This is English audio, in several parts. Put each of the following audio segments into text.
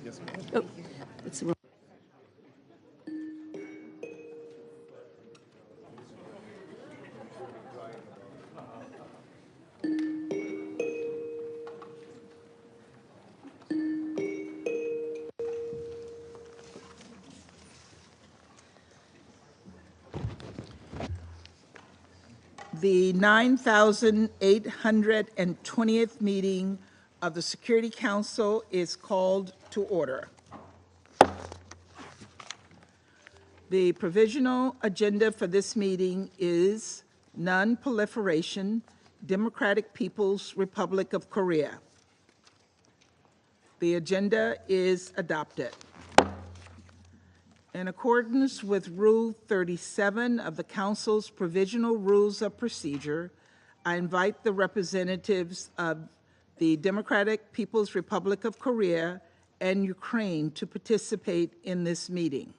Oh, it's the wrong. The 9,820th meeting of the Security Council is called to order. The provisional agenda for this meeting is non-proliferation, Democratic People's Republic of Korea. The agenda is adopted. In accordance with Rule 37 of the Council's Provisional Rules of Procedure, I invite the representatives of the Democratic People's Republic of Korea and Ukraine to participate in this meeting.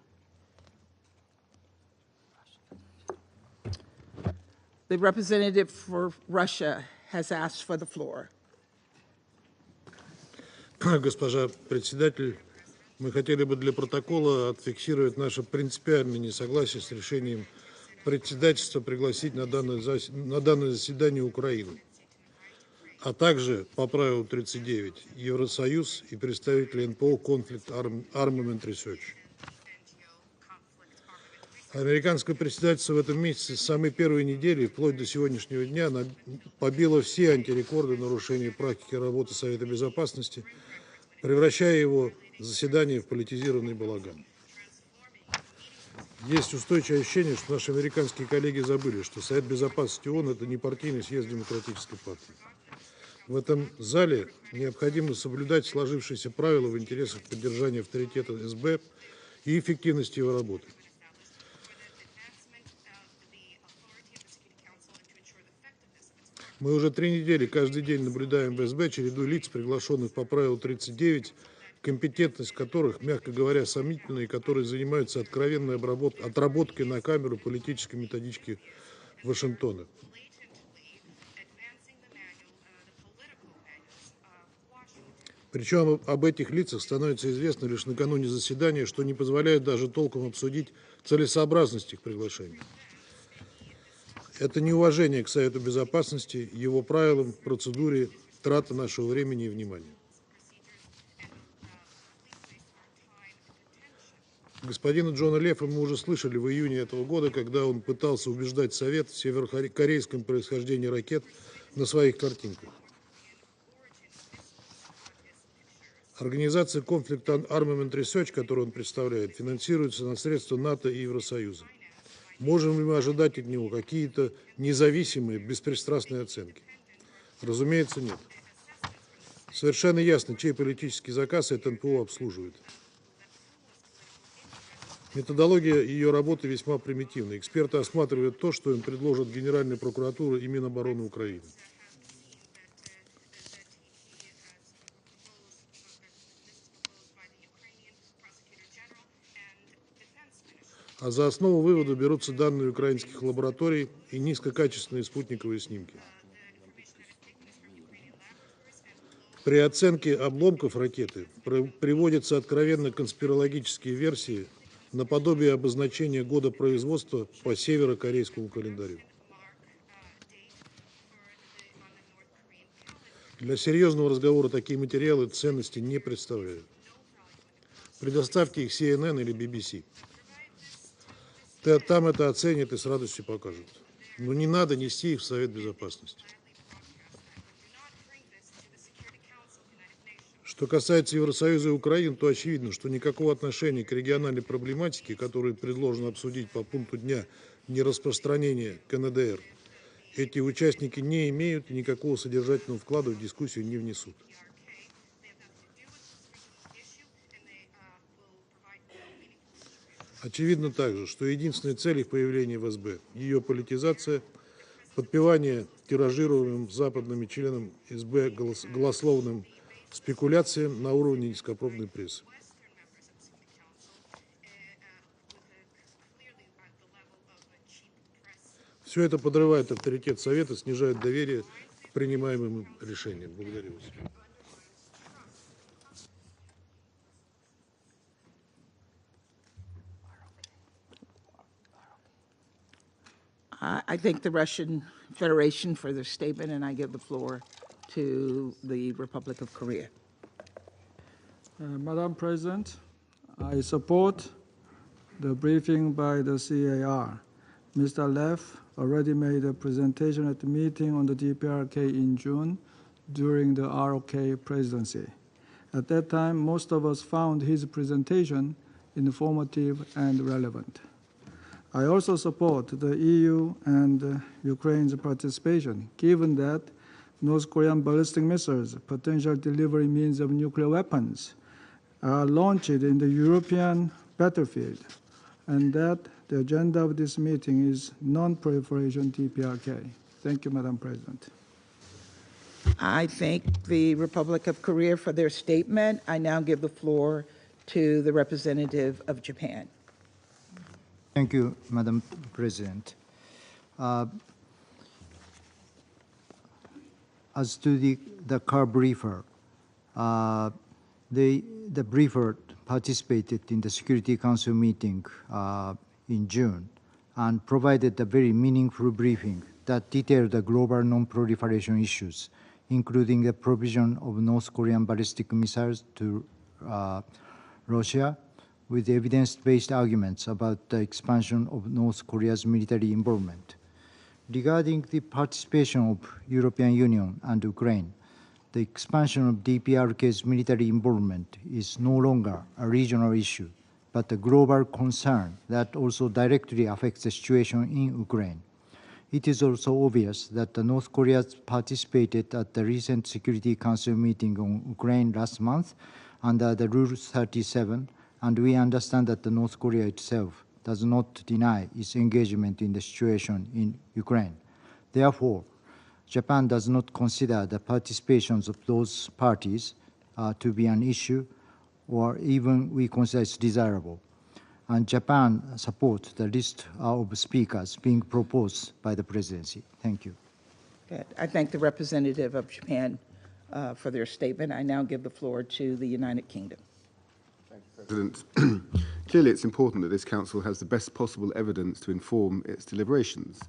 The representative for Russia has asked for the floor. Госпожа председатель, мы хотели бы для протокола отфиксировать наше принципиальное несогласие с решением председательства пригласить на данное заседание Украину, а также по правилу 39 Евросоюз и представители НПО Conflict Armament Research. Американское председательство в этом месяце с самой первой недели, вплоть до сегодняшнего дня, побило все антирекорды нарушений практики работы Совета Безопасности, превращая его заседание в политизированный балаган. Есть устойчивое ощущение, что наши американские коллеги забыли, что Совет Безопасности ООН – это не партийный съезд демократической партии. В этом зале необходимо соблюдать сложившиеся правила в интересах поддержания авторитета СБ и эффективности его работы. Мы уже 3 недели каждый день наблюдаем в СБ череду лиц, приглашенных по правилу 39, компетентность которых, мягко говоря, сомнительная, и которые занимаются откровенной отработкой на камеру политической методички Вашингтона. Причем об этих лицах становится известно лишь накануне заседания, что не позволяет даже толком обсудить целесообразность их приглашения. Это неуважение к Совету Безопасности, его правилам, процедуре, трата нашего времени и внимания. Господина Джона Леффа мы уже слышали в июне этого года, когда он пытался убеждать Совет в северокорейском происхождении ракет на своих картинках. Организация Conflict Armament Research, которую он представляет, финансируется на средства НАТО и Евросоюза. Можем ли мы ожидать от него какие-то независимые, беспристрастные оценки? Разумеется, нет. Совершенно ясно, чей политический заказ это НПО обслуживает. Методология ее работы весьма примитивна. Эксперты осматривают то, что им предложат Генеральная прокуратура и Минобороны Украины. А за основу вывода берутся данные украинских лабораторий и низкокачественные спутниковые снимки. При оценке обломков ракеты приводятся откровенно конспирологические версии наподобие обозначения года производства по северокорейскому календарю. Для серьезного разговора такие материалы ценности не представляют. Предоставьте их CNN или BBC. Там это оценят и с радостью покажут. Но не надо нести их в Совет Безопасности. Что касается Евросоюза и Украины, то очевидно, что никакого отношения к региональной проблематике, которую предложено обсудить по пункту дня нераспространения КНДР, эти участники не имеют и никакого содержательного вклада в дискуссию не внесут. Очевидно также, что единственная цель их появления в СБ – ее политизация, подпевание тиражируемым западными членам СБ голословным спекуляциям на уровне низкопробной прессы. Все это подрывает авторитет Совета, снижает доверие к принимаемым решениям. Благодарю вас. I thank the Russian Federation for their statement, and I give the floor to the Republic of Korea. Madam President, I support the briefing by the CAR. Mr. Leff already made a presentation at the meeting on the DPRK in June during the ROK presidency. At that time, most of us found his presentation informative and relevant. I also support the EU and Ukraine's participation, given that North Korean ballistic missiles, potential delivery means of nuclear weapons, are launched in the European battlefield, and that the agenda of this meeting is non-proliferation DPRK. Thank you, Madam President. I thank the Republic of Korea for their statement. I now give the floor to the representative of Japan. Thank you, Madam President. As to the car briefer, the briefer participated in the Security Council meeting in June and provided a very meaningful briefing that detailed the global non-proliferation issues, including the provision of North Korean ballistic missiles to Russia, with evidence-based arguments about the expansion of North Korea's military involvement. Regarding the participation of European Union and Ukraine, the expansion of DPRK's military involvement is no longer a regional issue, but a global concern that also directly affects the situation in Ukraine. It is also obvious that North Korea participated at the recent Security Council meeting on Ukraine last month under the Rule 37, and we understand that North Korea itself does not deny its engagement in the situation in Ukraine. Therefore, Japan does not consider the participations of those parties to be an issue, or even we consider it desirable. And Japan supports the list of speakers being proposed by the presidency. Thank you. Good. I thank the representative of Japan for their statement. I now give the floor to the United Kingdom. President, clearly it's important that this Council has the best possible evidence to inform its deliberations.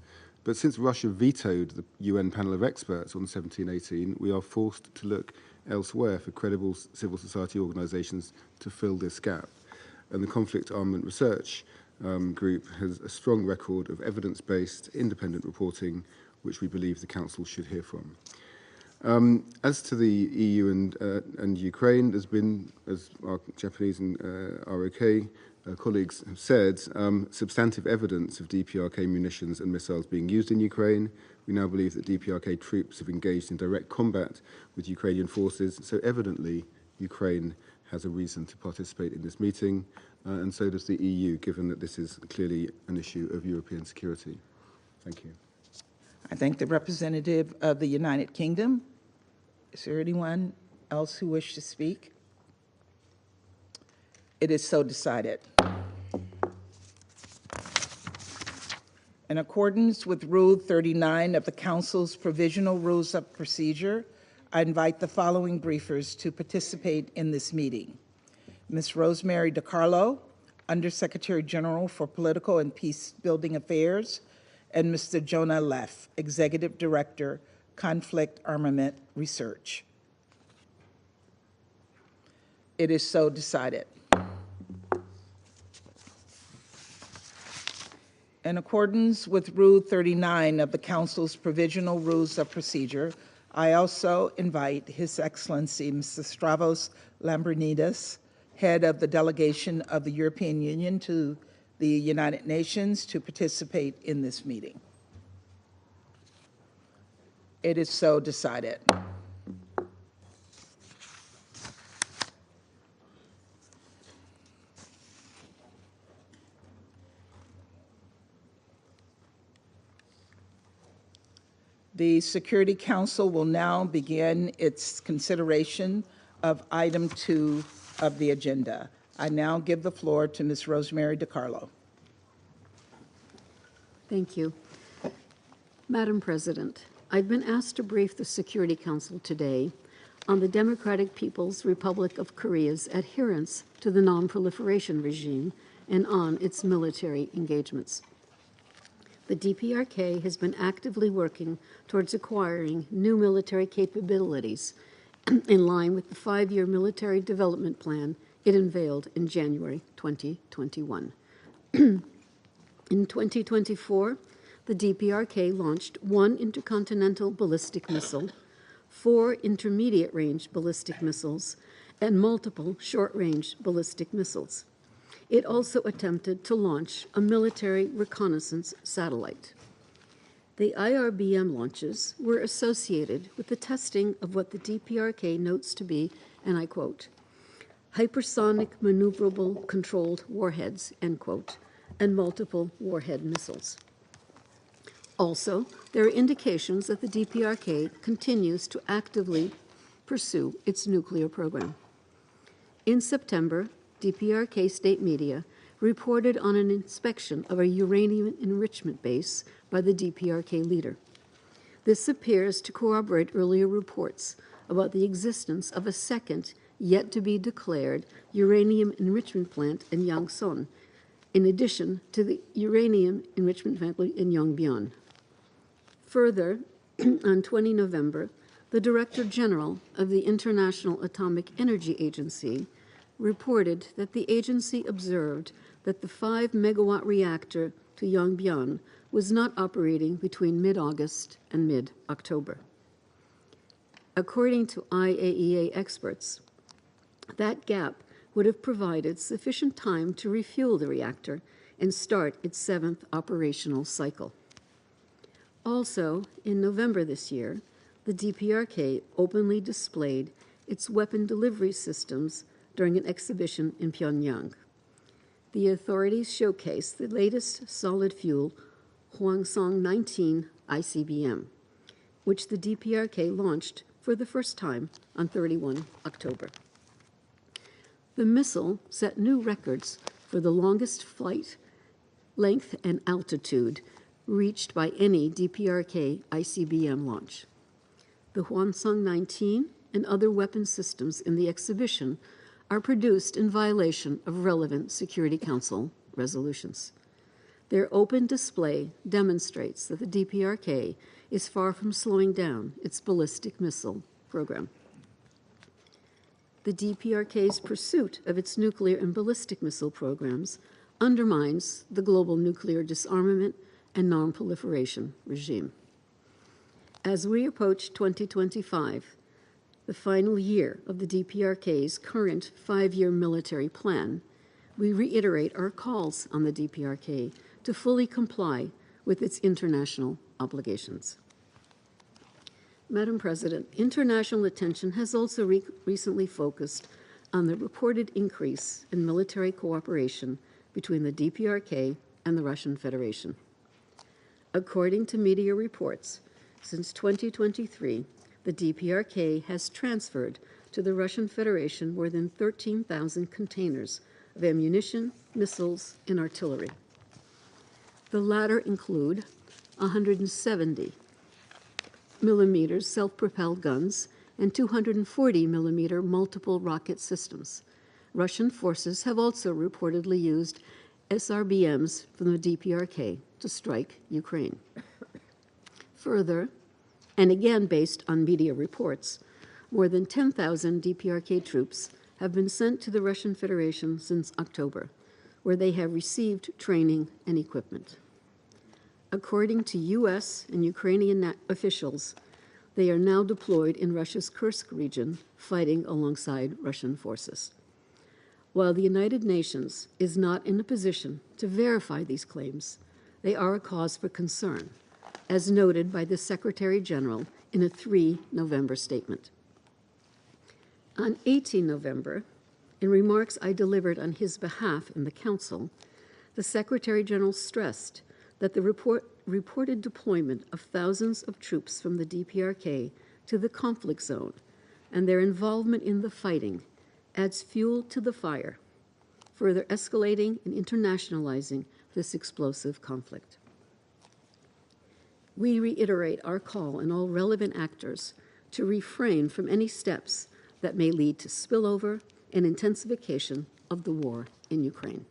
But since Russia vetoed the UN panel of experts on 1718, we are forced to look elsewhere for credible civil society organisations to fill this gap. And the Conflict Armament Research Group has a strong record of evidence-based, independent reporting, which we believe the Council should hear from. As to the EU and Ukraine, there's been, as our Japanese and ROK colleagues have said, substantive evidence of DPRK munitions and missiles being used in Ukraine. We now believe that DPRK troops have engaged in direct combat with Ukrainian forces, so evidently Ukraine has a reason to participate in this meeting, and so does the EU, given that this is clearly an issue of European security. Thank you. I thank the representative of the United Kingdom. Is there anyone else who wishes to speak? It is so decided. In accordance with Rule 39 of the Council's Provisional Rules of Procedure, I invite the following briefers to participate in this meeting. Ms. Rosemary DiCarlo, Undersecretary General for Political and Peace-Building Affairs, and Mr. Jonah Leff, Executive Director, Conflict Armament Research. It is so decided. In accordance with Rule 39 of the Council's Provisional Rules of Procedure, I also invite His Excellency Mr. Stavros Lambrinidis, Head of the Delegation of the European Union to the United Nations, to participate in this meeting. It is so decided. The Security Council will now begin its consideration of item 2 of the agenda. I now give the floor to Ms. Rosemary DiCarlo. Thank you. Madam President, I've been asked to brief the Security Council today on the Democratic People's Republic of Korea's adherence to the non-proliferation regime and on its military engagements. The DPRK has been actively working towards acquiring new military capabilities in line with the 5-year military development plan it unveiled in January 2021. In 2024, the DPRK launched 1 intercontinental ballistic missile, 4 intermediate-range ballistic missiles, and multiple short-range ballistic missiles. It also attempted to launch a military reconnaissance satellite. The IRBM launches were associated with the testing of what the DPRK notes to be, and I quote, hypersonic maneuverable controlled warheads, end quote, and multiple warhead missiles. Also, there are indications that the DPRK continues to actively pursue its nuclear program. In September, DPRK state media reported on an inspection of a uranium enrichment base by the DPRK leader. This appears to corroborate earlier reports about the existence of a second, yet-to-be-declared uranium enrichment plant in Yangson, in addition to the uranium enrichment plant in Yongbyon. Further, on 20 November, the Director General of the International Atomic Energy Agency reported that the agency observed that the 5-megawatt reactor to Yongbyon was not operating between mid-August and mid-October. According to IAEA experts, that gap would have provided sufficient time to refuel the reactor and start its 7th operational cycle. Also, in November this year, the DPRK openly displayed its weapon delivery systems during an exhibition in Pyongyang. The authorities showcased the latest solid-fuel Hwasong-19 ICBM, which the DPRK launched for the first time on 31 October. The missile set new records for the longest flight length and altitude reached by any DPRK ICBM launch. The Hwasong-19 and other weapon systems in the exhibition are produced in violation of relevant Security Council resolutions. Their open display demonstrates that the DPRK is far from slowing down its ballistic missile program. The DPRK's pursuit of its nuclear and ballistic missile programs undermines the global nuclear disarmament and non-proliferation regime. As we approach 2025, the final year of the DPRK's current 5-year military plan, we reiterate our calls on the DPRK to fully comply with its international obligations. Madam President, international attention has also recently focused on the reported increase in military cooperation between the DPRK and the Russian Federation. According to media reports, since 2023, the DPRK has transferred to the Russian Federation more than 13,000 containers of ammunition, missiles, and artillery. The latter include 170 millimeter self-propelled guns and 240 millimeter multiple rocket systems. Russian forces have also reportedly used SRBMs from the DPRK to strike Ukraine. Further, and again based on media reports, more than 10,000 DPRK troops have been sent to the Russian Federation since October, where they have received training and equipment. According to U.S. and Ukrainian officials, they are now deployed in Russia's Kursk region, fighting alongside Russian forces. While the United Nations is not in a position to verify these claims, they are a cause for concern, as noted by the Secretary General in a 3 November statement. On 18 November, in remarks I delivered on his behalf in the Council, the Secretary General stressed that the reported deployment of thousands of troops from the DPRK to the conflict zone and their involvement in the fighting adds fuel to the fire, further escalating and internationalizing this explosive conflict. We reiterate our call on all relevant actors to refrain from any steps that may lead to spillover and intensification of the war in Ukraine.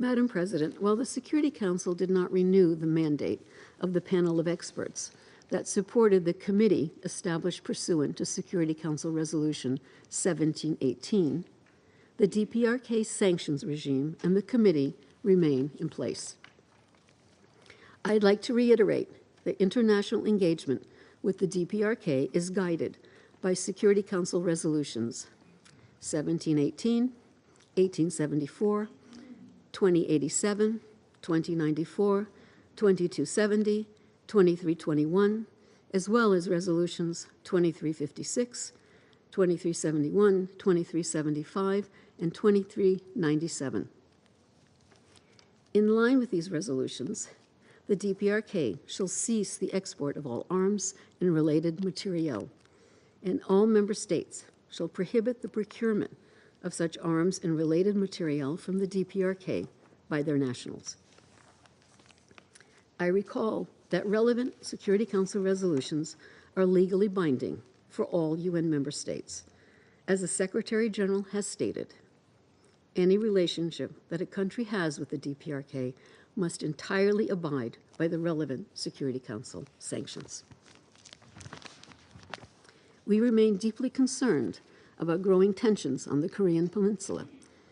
Madam President, while the Security Council did not renew the mandate of the panel of experts that supported the committee established pursuant to Security Council Resolution 1718, the DPRK sanctions regime and the committee remain in place. I'd like to reiterate that international engagement with the DPRK is guided by Security Council resolutions 1718, 1874, 2087, 2094, 2270, 2321, as well as resolutions 2356, 2371, 2375, and 2397. In line with these resolutions, the DPRK shall cease the export of all arms and related materiel, and all member states shall prohibit the procurement of such arms and related materiel from the DPRK by their nationals. I recall that relevant Security Council resolutions are legally binding for all UN member states. As the Secretary General has stated, any relationship that a country has with the DPRK must entirely abide by the relevant Security Council sanctions. We remain deeply concerned about growing tensions on the Korean Peninsula,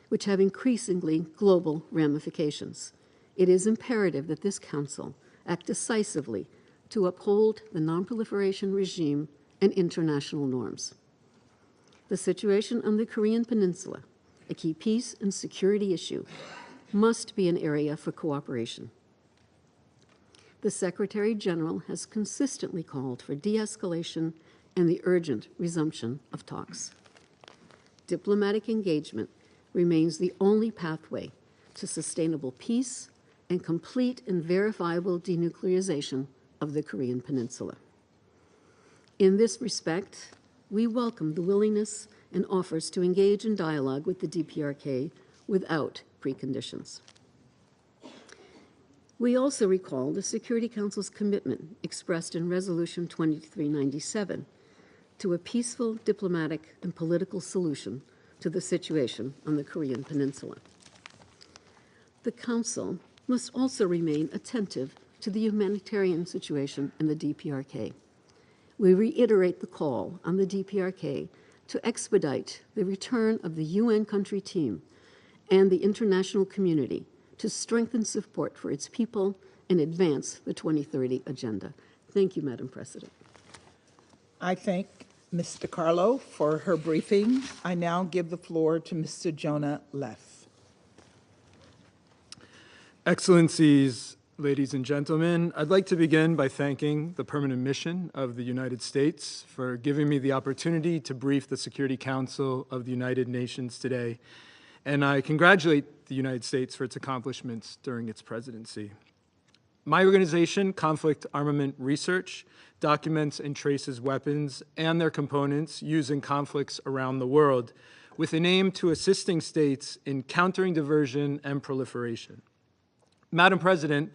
which have increasingly global ramifications. It is imperative that this Council act decisively to uphold the non-proliferation regime and international norms. The situation on the Korean Peninsula, a key peace and security issue, must be an area for cooperation. The Secretary General has consistently called for de-escalation and the urgent resumption of talks. Diplomatic engagement remains the only pathway to sustainable peace and complete and verifiable denuclearization of the Korean Peninsula. In this respect, we welcome the willingness and offers to engage in dialogue with the DPRK without preconditions. We also recall the Security Council's commitment expressed in Resolution 2397 to a peaceful diplomatic and political solution to the situation on the Korean Peninsula. The Council must also remain attentive to the humanitarian situation in the DPRK. We reiterate the call on the DPRK to expedite the return of the UN country team and the international community to strengthen support for its people and advance the 2030 agenda. Thank you, Madam President. I thank Ms. DiCarlo for her briefing. I now give the floor to Mr. Jonah Leff. Excellencies, ladies and gentlemen, I'd like to begin by thanking the Permanent Mission of the United States for giving me the opportunity to brief the Security Council of the United Nations today, and I congratulate the United States for its accomplishments during its presidency. My organization, Conflict Armament Research, documents and traces weapons and their components used in conflicts around the world with an aim to assisting states in countering diversion and proliferation. Madam President,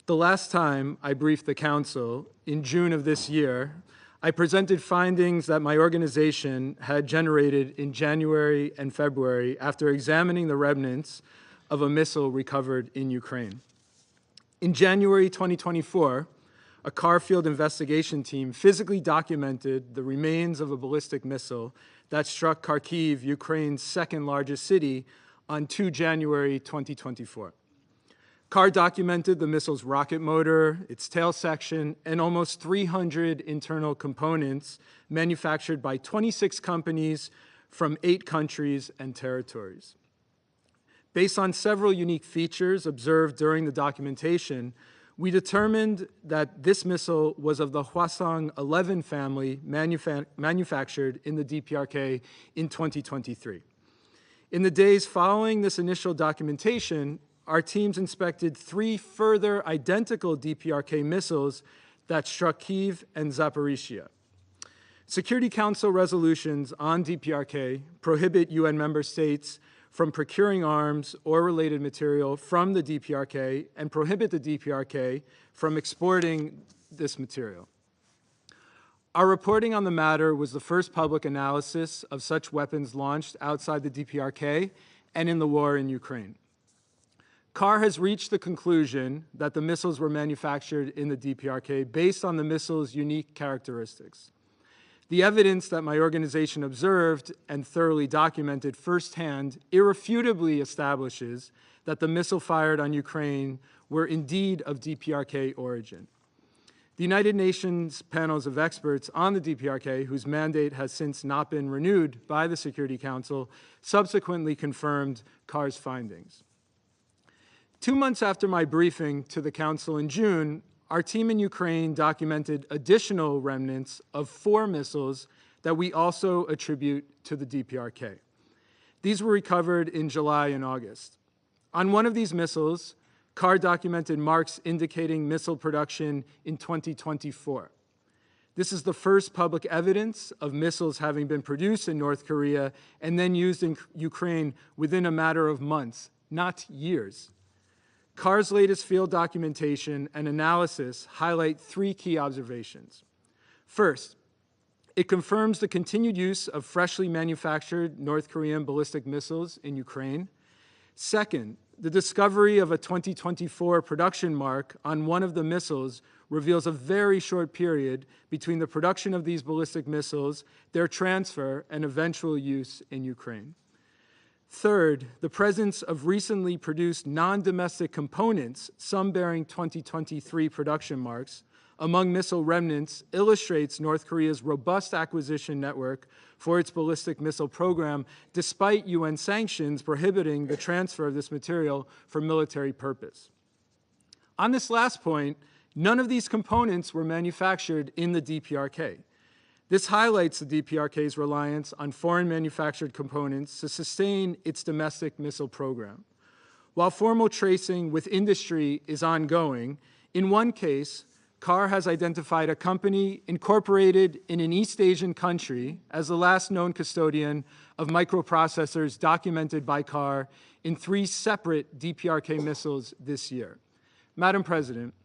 the last time I briefed the Council, in June of this year, I presented findings that my organization had generated in January and February after examining the remnants of a missile recovered in Ukraine. In January 2024, a car field investigation team physically documented the remains of a ballistic missile that struck Kharkiv, Ukraine's second largest city, on 2 January 2024. CAR documented the missile's rocket motor, its tail section, and almost 300 internal components manufactured by 26 companies from 8 countries and territories. Based on several unique features observed during the documentation, we determined that this missile was of the Hwasong-11 family manufactured in the DPRK in 2023. In the days following this initial documentation, our teams inspected 3 further identical DPRK missiles that struck Kyiv and Zaporizhzhia. Security Council resolutions on DPRK prohibit UN member states from procuring arms or related material from the DPRK and prohibit the DPRK from exporting this material. Our reporting on the matter was the first public analysis of such weapons launched outside the DPRK and in the war in Ukraine. CAR has reached the conclusion that the missiles were manufactured in the DPRK based on the missile's unique characteristics. The evidence that my organization observed and thoroughly documented firsthand irrefutably establishes that the missile fired on Ukraine were indeed of DPRK origin. The United Nations panels of experts on the DPRK, whose mandate has since not been renewed by the Security Council, subsequently confirmed CAR's findings. 2 months after my briefing to the Council in June, our team in Ukraine documented additional remnants of 4 missiles that we also attribute to the DPRK. These were recovered in July and August. On one of these missiles, CAR documented marks indicating missile production in 2024. This is the first public evidence of missiles having been produced in North Korea and then used in Ukraine within a matter of months, not years. CAR's latest field documentation and analysis highlight 3 key observations. First, it confirms the continued use of freshly manufactured North Korean ballistic missiles in Ukraine. Second, the discovery of a 2024 production mark on one of the missiles reveals a very short period between the production of these ballistic missiles, their transfer, and eventual use in Ukraine. Third, the presence of recently produced non-domestic components, some bearing 2023 production marks, among missile remnants illustrates North Korea's robust acquisition network for its ballistic missile program, despite UN sanctions prohibiting the transfer of this material for military purpose. On this last point, none of these components were manufactured in the DPRK. This highlights the DPRK's reliance on foreign manufactured components to sustain its domestic missile program. While formal tracing with industry is ongoing, in one case, CAR has identified a company incorporated in an East Asian country as the last known custodian of microprocessors documented by CAR in 3 separate DPRK missiles this year. Madam President,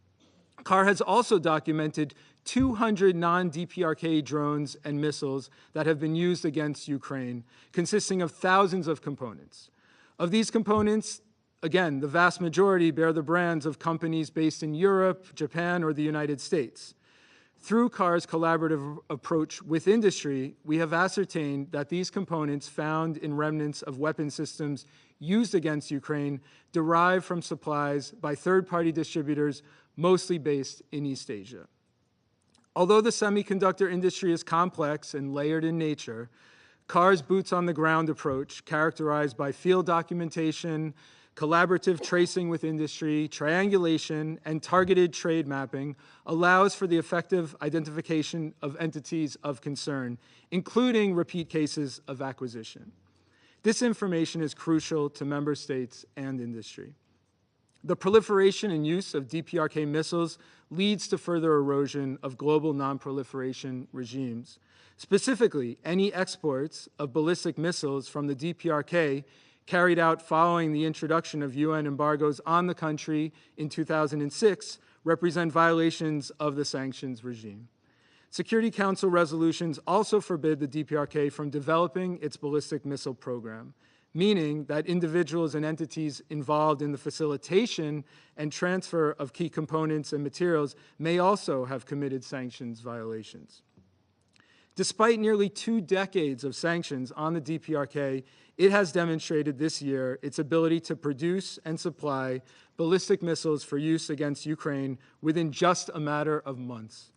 CAR has also documented 200 non-DPRK drones and missiles that have been used against Ukraine, consisting of thousands of components. Of these components, again, the vast majority bear the brands of companies based in Europe, Japan, or the United States. Through CAR's collaborative approach with industry, we have ascertained that these components found in remnants of weapon systems used against Ukraine derive from supplies by third-party distributors, mostly based in East Asia. Although the semiconductor industry is complex and layered in nature, CAR's boots-on-the-ground approach, characterized by field documentation, collaborative tracing with industry, triangulation, and targeted trade mapping, allows for the effective identification of entities of concern, including repeat cases of acquisition. This information is crucial to member states and industry. The proliferation and use of DPRK missiles leads to further erosion of global non-proliferation regimes. Specifically, any exports of ballistic missiles from the DPRK carried out following the introduction of UN embargoes on the country in 2006 represent violations of the sanctions regime. Security Council resolutions also forbid the DPRK from developing its ballistic missile program, meaning that individuals and entities involved in the facilitation and transfer of key components and materials may also have committed sanctions violations. Despite nearly 2 decades of sanctions on the DPRK, it has demonstrated this year its ability to produce and supply ballistic missiles for use against Ukraine within just a matter of months.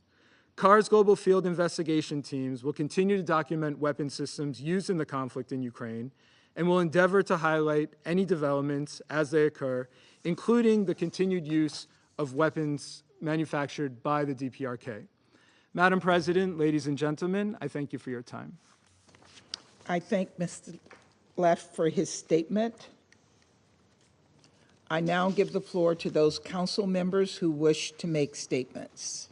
CAR's global field investigation teams will continue to document weapon systems used in the conflict in Ukraine and will endeavor to highlight any developments as they occur, including the continued use of weapons manufactured by the DPRK. Madam President, ladies and gentlemen, I thank you for your time. I thank Mr. Leff for his statement. I now give the floor to those council members who wish to make statements.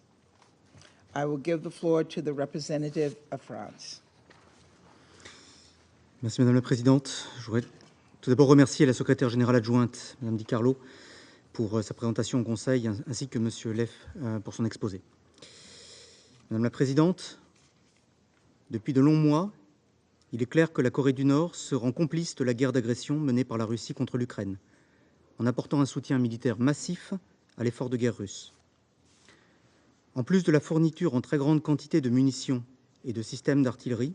I will give the floor to the representative of France. Merci Madame la Présidente. Je voudrais tout d'abord remercier la secrétaire générale adjointe, Madame DiCarlo, pour sa présentation au Conseil, ainsi que Monsieur Leff pour son exposé. Madame la Présidente, depuis de longs mois, il est clair que la Corée du Nord se rend complice de la guerre d'agression menée par la Russie contre l'Ukraine. en apportant un soutien militaire massif à l'effort de guerre russe. En plus de la fourniture en très grande quantité de munitions et de systèmes d'artillerie,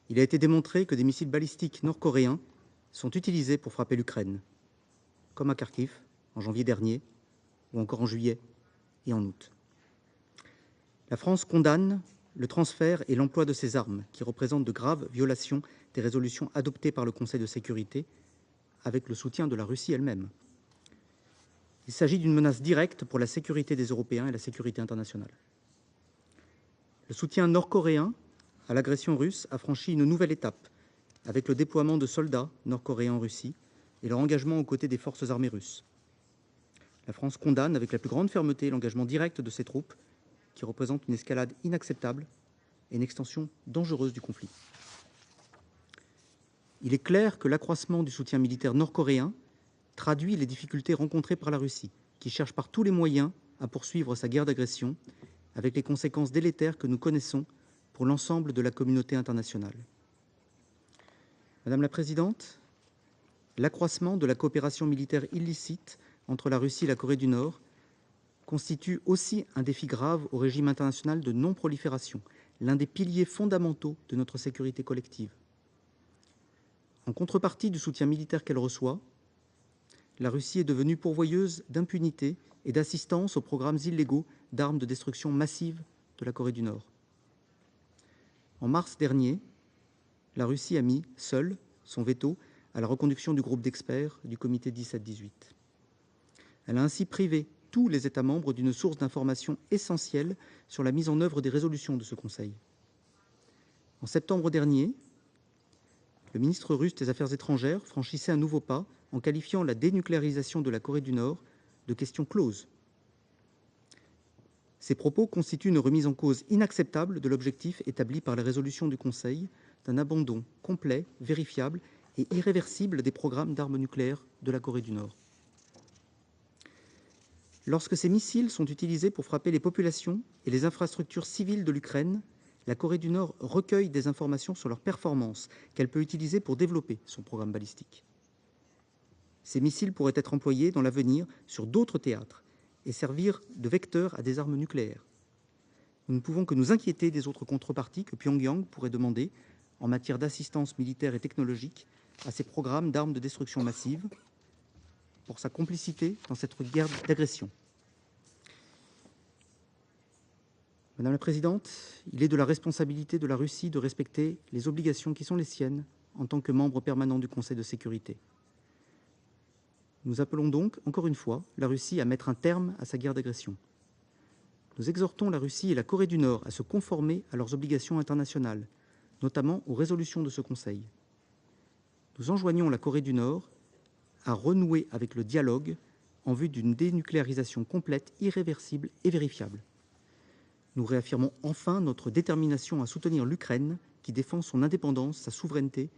il a été démontré que des missiles balistiques nord-coréens sont utilisés pour frapper l'Ukraine, comme à Kharkiv en janvier dernier, ou encore en juillet et en août. La France condamne le transfert et l'emploi de ces armes, qui représentent de graves violations des résolutions adoptées par le Conseil de sécurité, avec le soutien de la Russie elle-même. Il s'agit d'une menace directe pour la sécurité des Européens et la sécurité internationale. Le soutien nord-coréen à l'agression russe a franchi une nouvelle étape, avec le déploiement de soldats nord-coréens en Russie et leur engagement aux côtés des forces armées russes. La France condamne avec la plus grande fermeté l'engagement direct de ces troupes, qui représente une escalade inacceptable et une extension dangereuse du conflit. Il est clair que l'accroissement du soutien militaire nord-coréen traduit les difficultés rencontrées par la Russie, qui cherche par tous les moyens à poursuivre sa guerre d'agression, avec les conséquences délétères que nous connaissons pour l'ensemble de la communauté internationale. Madame la Présidente, l'accroissement de la coopération militaire illicite entre la Russie et la Corée du Nord constitue aussi un défi grave au régime international de non-prolifération, l'un des piliers fondamentaux de notre sécurité collective. En contrepartie du soutien militaire qu'elle reçoit, la Russie est devenue pourvoyeuse d'impunité et d'assistance aux programmes illégaux d'armes de destruction massive de la Corée du Nord. En mars dernier, la Russie a mis, seule, son veto à la reconduction du groupe d'experts du comité 17-18. Elle a ainsi privé tous les États membres d'une source d'information essentielle sur la mise en œuvre des résolutions de ce Conseil. En septembre dernier, le ministre russe des Affaires étrangères franchissait un nouveau pas en qualifiant la dénucléarisation de la Corée du Nord de question close. Ces propos constituent une remise en cause inacceptable de l'objectif établi par les résolutions du Conseil d'un abandon complet, vérifiable et irréversible des programmes d'armes nucléaires de la Corée du Nord. Lorsque ces missiles sont utilisés pour frapper les populations et les infrastructures civiles de l'Ukraine, la Corée du Nord recueille des informations sur leur performance qu'elle peut utiliser pour développer son programme balistique. Ces missiles pourraient être employés dans l'avenir sur d'autres théâtres et servir de vecteur à des armes nucléaires. Nous ne pouvons que nous inquiéter des autres contreparties que Pyongyang pourrait demander en matière d'assistance militaire et technologique à ces programmes d'armes de destruction massive pour sa complicité dans cette guerre d'agression. Madame la Présidente, il est de la responsabilité de la Russie de respecter les obligations qui sont les siennes en tant que membre permanent du Conseil de sécurité. Nous appelons donc, encore une fois, la Russie à mettre un terme à sa guerre d'agression. Nous exhortons la Russie et la Corée du Nord à se conformer à leurs obligations internationales, notamment aux résolutions de ce Conseil. Nous enjoignons la Corée du Nord à renouer avec le dialogue en vue d'une dénucléarisation complète, irréversible et vérifiable. Nous réaffirmons enfin notre détermination à soutenir l'Ukraine qui défend son indépendance, sa souveraineté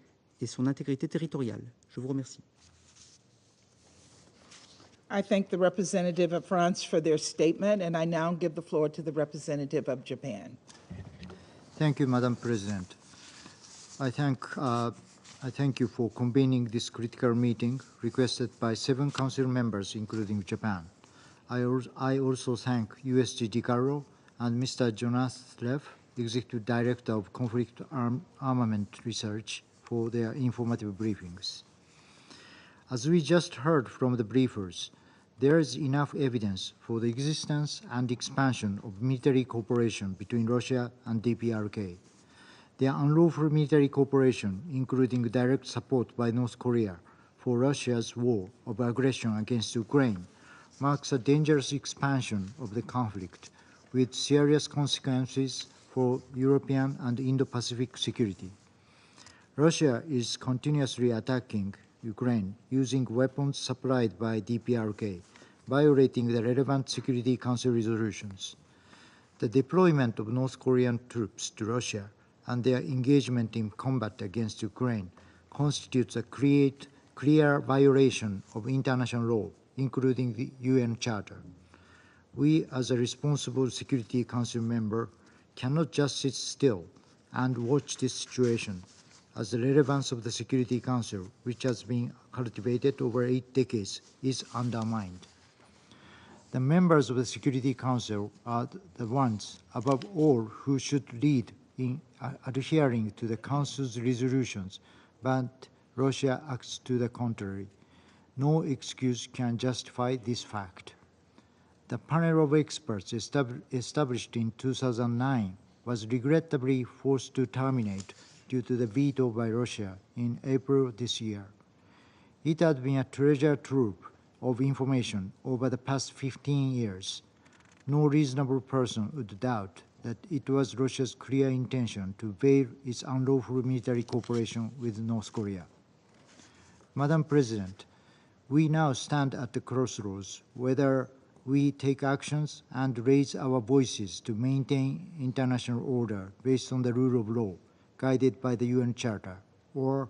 et son intégrité territoriale. Je vous remercie. I thank the representative of France for their statement, and I now give the floor to the representative of Japan. Thank you, Madam President. I thank you for convening this critical meeting requested by 7 Council members, including Japan. I also thank USG DiCarlo and Mr. Jonah, Leff, Executive Director of Conflict Armament Research, for their informative briefings. As we just heard from the briefers, there is enough evidence for the existence and expansion of military cooperation between Russia and DPRK. Their unlawful military cooperation, including direct support by North Korea for Russia's war of aggression against Ukraine, marks a dangerous expansion of the conflict with serious consequences for European and Indo-Pacific security. Russia is continuously attacking Ukraine using weapons supplied by DPRK, violating the relevant Security Council resolutions. The deployment of North Korean troops to Russia and their engagement in combat against Ukraine constitutes a clear violation of international law, including the UN Charter. We, as a responsible Security Council member, cannot just sit still and watch this situation, as the relevance of the Security Council, which has been cultivated over 8 decades is undermined. The members of the Security Council are the ones, above all, who should lead in adhering to the Council's resolutions, but Russia acts to the contrary. No excuse can justify this fact. The panel of experts established in 2009 was regrettably forced to terminate due to the veto by Russia in April this year. It had been a treasure trove of information over the past 15 years. No reasonable person would doubt that it was Russia's clear intention to veil its unlawful military cooperation with North Korea. Madam President, we now stand at the crossroads whether we take actions and raise our voices to maintain international order based on the rule of law, guided by the UN Charter, or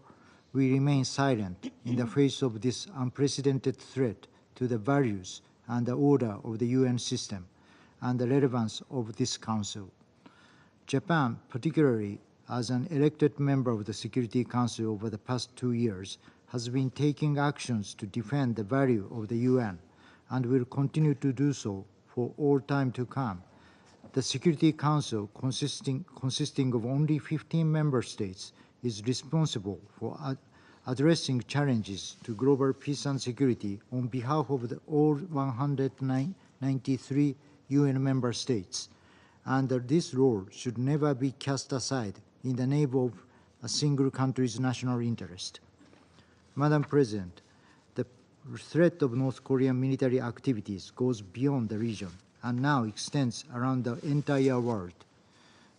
we remain silent in the face of this unprecedented threat to the values and the order of the UN system and the relevance of this Council. Japan, particularly as an elected member of the Security Council over the past 2 years, has been taking actions to defend the value of the UN and will continue to do so for all time to come. The Security Council, consisting of only 15 member states, is responsible for addressing challenges to global peace and security on behalf of all 193 UN member states, and this role should never be cast aside in the name of a single country's national interest. Madam President, the threat of North Korean military activities goes beyond the region and now extends around the entire world.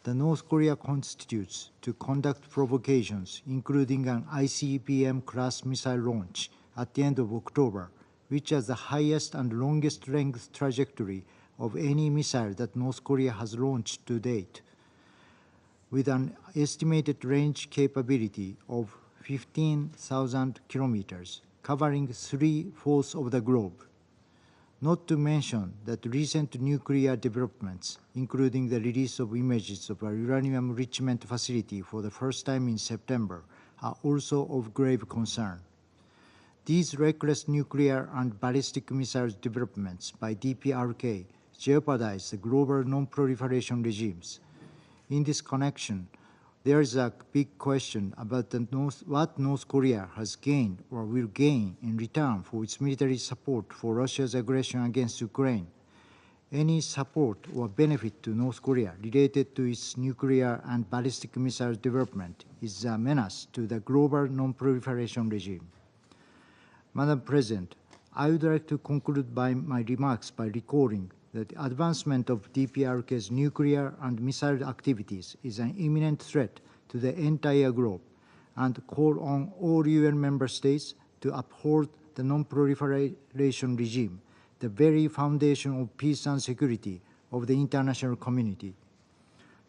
The North Korea constitutes to conduct provocations, including an ICBM-class missile launch at the end of October, which has the highest and longest length trajectory of any missile that North Korea has launched to date, with an estimated range capability of 15,000 kilometers, covering 3/4 of the globe. Not to mention that recent nuclear developments, including the release of images of a uranium enrichment facility for the first time in September, are also of grave concern. These reckless nuclear and ballistic missile developments by DPRK jeopardize the global non-proliferation regimes. In this connection, there is a big question about what North Korea has gained or will gain in return for its military support for Russia's aggression against Ukraine. Any support or benefit to North Korea related to its nuclear and ballistic missile development is a menace to the global non-proliferation regime. Madam President, I would like to conclude my remarks by recalling that the advancement of DPRK's nuclear and missile activities is an imminent threat to the entire globe, and call on all UN member states to uphold the non-proliferation regime, the very foundation of peace and security of the international community.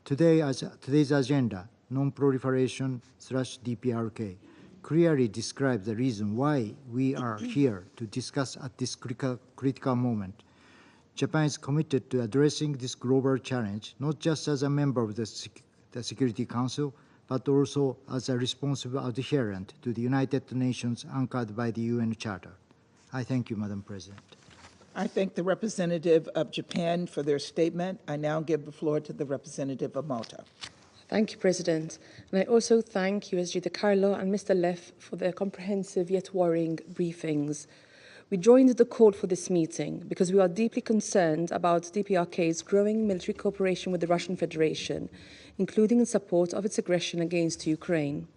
Today's agenda, non-proliferation/DPRK, clearly describes the reason why we are here to discuss at this critical moment. Japan is committed to addressing this global challenge, not just as a member of the Security Council, but also as a responsible adherent to the United Nations anchored by the UN Charter. I thank you, Madam President. I thank the representative of Japan for their statement. I now give the floor to the representative of Malta. Thank you, President. And I also thank USG DiCarlo and Mr. Leff for their comprehensive yet worrying briefings. We joined the call for this meeting because we are deeply concerned about DPRK's growing military cooperation with the Russian Federation, including in support of its aggression against Ukraine.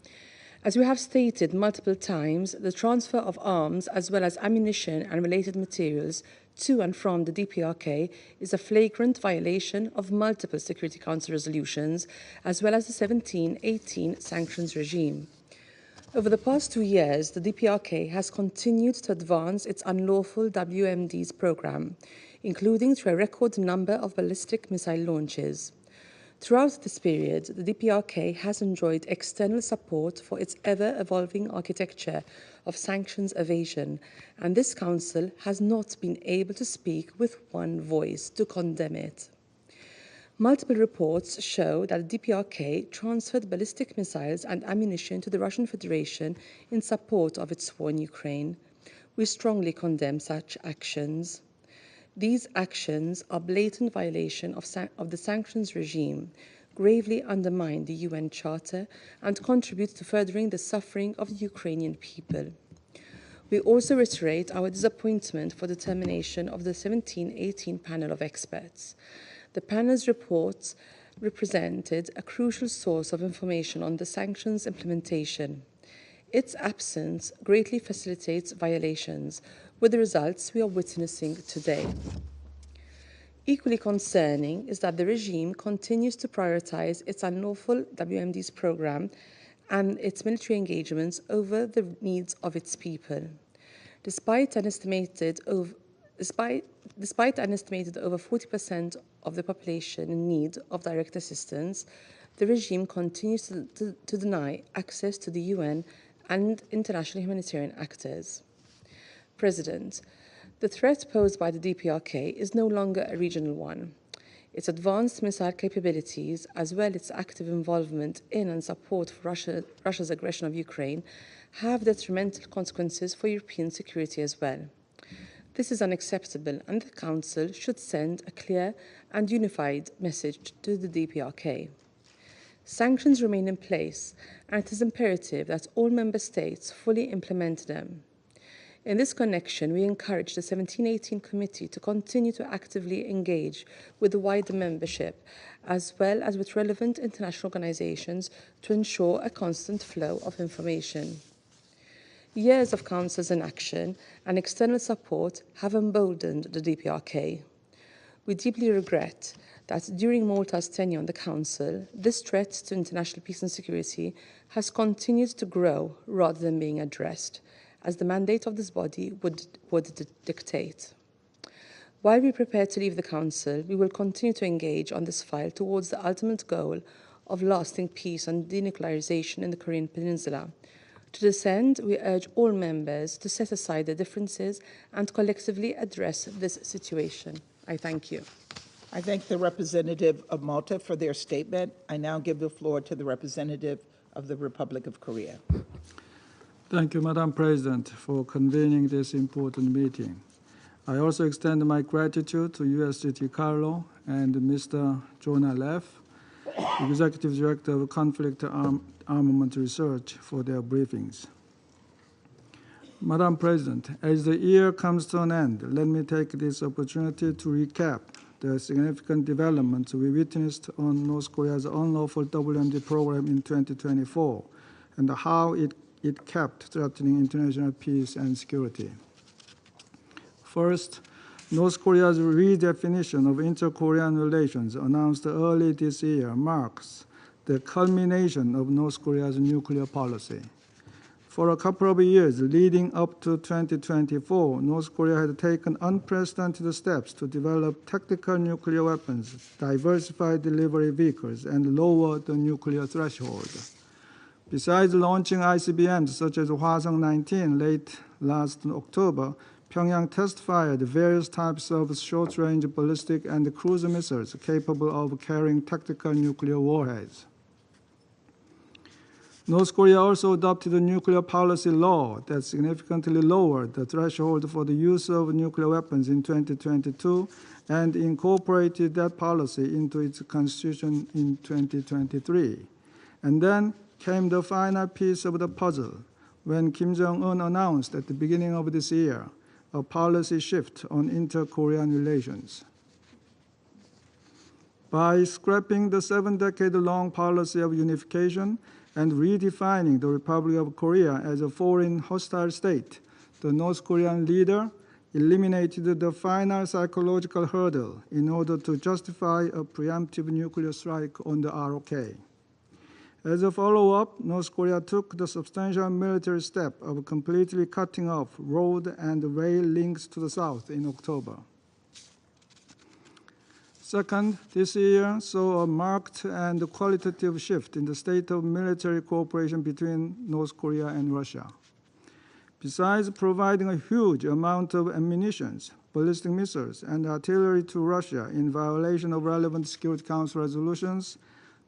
As we have stated multiple times, the transfer of arms as well as ammunition and related materials to and from the DPRK is a flagrant violation of multiple Security Council resolutions, as well as the 1718 sanctions regime. Over the past 2 years, the DPRK has continued to advance its unlawful WMDs program, including through a record number of ballistic missile launches. Throughout this period, the DPRK has enjoyed external support for its ever-evolving architecture of sanctions evasion, and this Council has not been able to speak with one voice to condemn it. Multiple reports show that the DPRK transferred ballistic missiles and ammunition to the Russian Federation in support of its war in Ukraine. We strongly condemn such actions. These actions are blatant violation of the sanctions regime, gravely undermine the UN Charter, and contribute to furthering the suffering of the Ukrainian people. We also reiterate our disappointment for the termination of the 1718 panel of experts. The panel's reports represented a crucial source of information on the sanctions implementation. Its absence greatly facilitates violations, with the results we are witnessing today. Equally concerning is that the regime continues to prioritize its unlawful WMDs program and its military engagements over the needs of its people. Despite an estimated over 40% of the population in need of direct assistance, the regime continues to deny access to the UN and international humanitarian actors. President, the threat posed by the DPRK is no longer a regional one. Its advanced missile capabilities, as well as its active involvement in and support for Russia's aggression of Ukraine, have detrimental consequences for European security as well. This is unacceptable, and the Council should send a clear and unified message to the DPRK. Sanctions remain in place, and it is imperative that all Member States fully implement them. In this connection, we encourage the 1718 Committee to continue to actively engage with the wider membership, as well as with relevant international organizations, to ensure a constant flow of information. Years of Council's inaction and external support have emboldened the DPRK. We deeply regret that during Malta's tenure on the Council, this threat to international peace and security has continued to grow rather than being addressed, as the mandate of this body would dictate. While we prepare to leave the Council, we will continue to engage on this file towards the ultimate goal of lasting peace and denuclearization in the Korean Peninsula. To this end, we urge all members to set aside their differences and collectively address this situation. I thank you. I thank the representative of Malta for their statement. I now give the floor to the representative of the Republic of Korea. Thank you, Madam President, for convening this important meeting. I also extend my gratitude to USG DiCarlo and Mr. Jonah Leff, Executive Director of Conflict Armament Research, for their briefings. Madam President, as the year comes to an end, let me take this opportunity to recap the significant developments we witnessed on North Korea's unlawful WMD program in 2024 and how it kept threatening international peace and security. First, North Korea's redefinition of inter-Korean relations announced early this year marks the culmination of North Korea's nuclear policy. For a couple of years leading up to 2024, North Korea had taken unprecedented steps to develop tactical nuclear weapons, diversify delivery vehicles, and lower the nuclear threshold. Besides launching ICBMs such as Hwasong-19 late last October, Pyongyang test-fired various types of short-range ballistic and cruise missiles capable of carrying tactical nuclear warheads. North Korea also adopted a nuclear policy law that significantly lowered the threshold for the use of nuclear weapons in 2022 and incorporated that policy into its constitution in 2023. And then came the final piece of the puzzle when Kim Jong-un announced at the beginning of this year a policy shift on inter-Korean relations. By scrapping the 7-decade-long policy of unification and redefining the Republic of Korea as a foreign hostile state, the North Korean leader eliminated the final psychological hurdle in order to justify a preemptive nuclear strike on the ROK. As a follow-up, North Korea took the substantial military step of completely cutting off road and rail links to the south in October. Second, this year saw a marked and qualitative shift in the state of military cooperation between North Korea and Russia. Besides providing a huge amount of ammunition, ballistic missiles, and artillery to Russia in violation of relevant Security Council resolutions,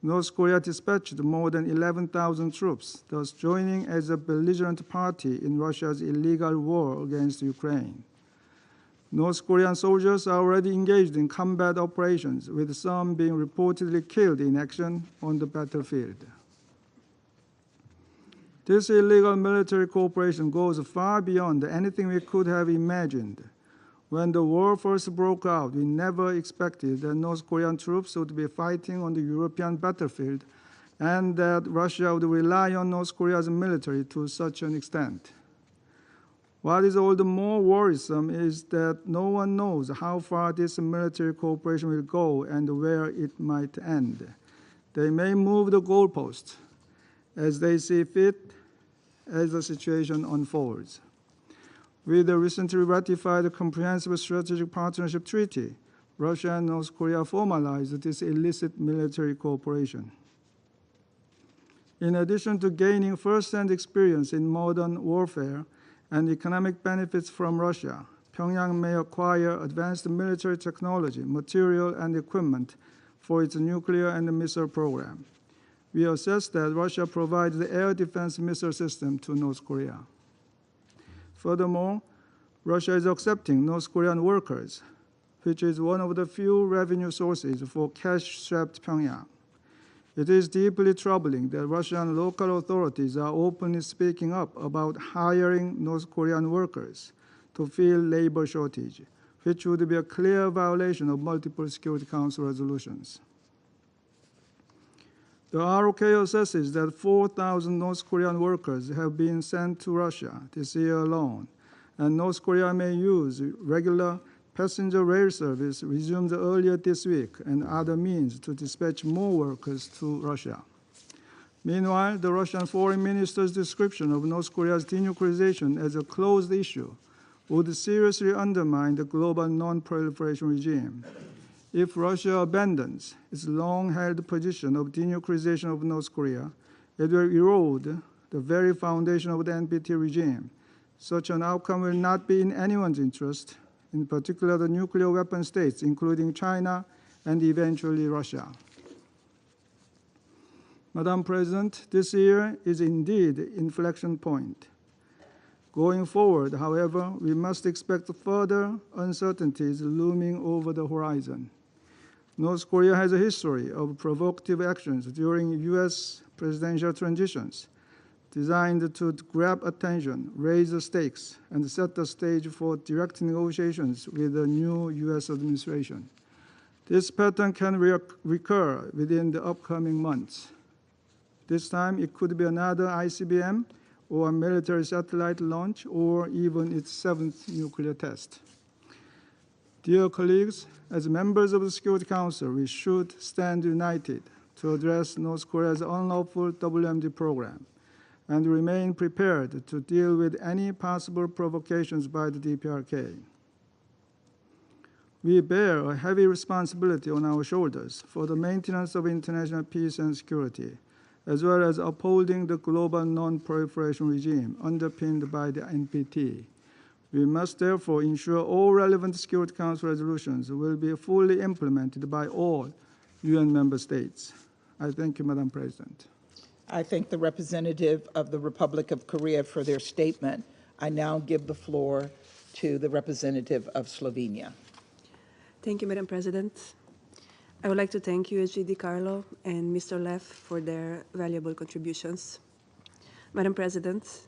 North Korea dispatched more than 11,000 troops, thus joining as a belligerent party in Russia's illegal war against Ukraine. North Korean soldiers are already engaged in combat operations, with some being reportedly killed in action on the battlefield. This illegal military cooperation goes far beyond anything we could have imagined. When the war first broke out, we never expected that North Korean troops would be fighting on the European battlefield and that Russia would rely on North Korea's military to such an extent. What is all the more worrisome is that no one knows how far this military cooperation will go and where it might end. They may move the goalposts as they see fit as the situation unfolds. With the recently ratified Comprehensive Strategic Partnership Treaty, Russia and North Korea formalized this illicit military cooperation. In addition to gaining first-hand experience in modern warfare and economic benefits from Russia, Pyongyang may acquire advanced military technology, material, and equipment for its nuclear and missile program. We assess that Russia provides the air defense missile system to North Korea. Furthermore, Russia is accepting North Korean workers, which is one of the few revenue sources for cash-strapped Pyongyang. It is deeply troubling that Russian local authorities are openly speaking up about hiring North Korean workers to fill labor shortage, which would be a clear violation of multiple Security Council resolutions. The ROK assesses that 4,000 North Korean workers have been sent to Russia this year alone, and North Korea may use regular passenger rail service resumed earlier this week and other means to dispatch more workers to Russia. Meanwhile, the Russian foreign minister's description of North Korea's denuclearization as a closed issue would seriously undermine the global non-proliferation regime. If Russia abandons its long-held position of denuclearization of North Korea, it will erode the very foundation of the NPT regime. Such an outcome will not be in anyone's interest, in particular the nuclear weapon states, including China and eventually Russia. Madam President, this year is indeed an inflection point. Going forward, however, we must expect further uncertainties looming over the horizon. North Korea has a history of provocative actions during U.S. presidential transitions, designed to grab attention, raise the stakes, and set the stage for direct negotiations with the new U.S. administration. This pattern can recur within the upcoming months. This time, it could be another ICBM, or a military satellite launch, or even its 7th nuclear test. Dear colleagues, as members of the Security Council, we should stand united to address North Korea's unlawful WMD program and remain prepared to deal with any possible provocations by the DPRK. We bear a heavy responsibility on our shoulders for the maintenance of international peace and security, as well as upholding the global non-proliferation regime underpinned by the NPT. We must therefore ensure all relevant Security Council resolutions will be fully implemented by all UN member states. I thank you, Madam President. I thank the representative of the Republic of Korea for their statement. I now give the floor to the representative of Slovenia. Thank you, Madam President. I would like to thank USG DiCarlo and Mr. Leff for their valuable contributions. Madam President,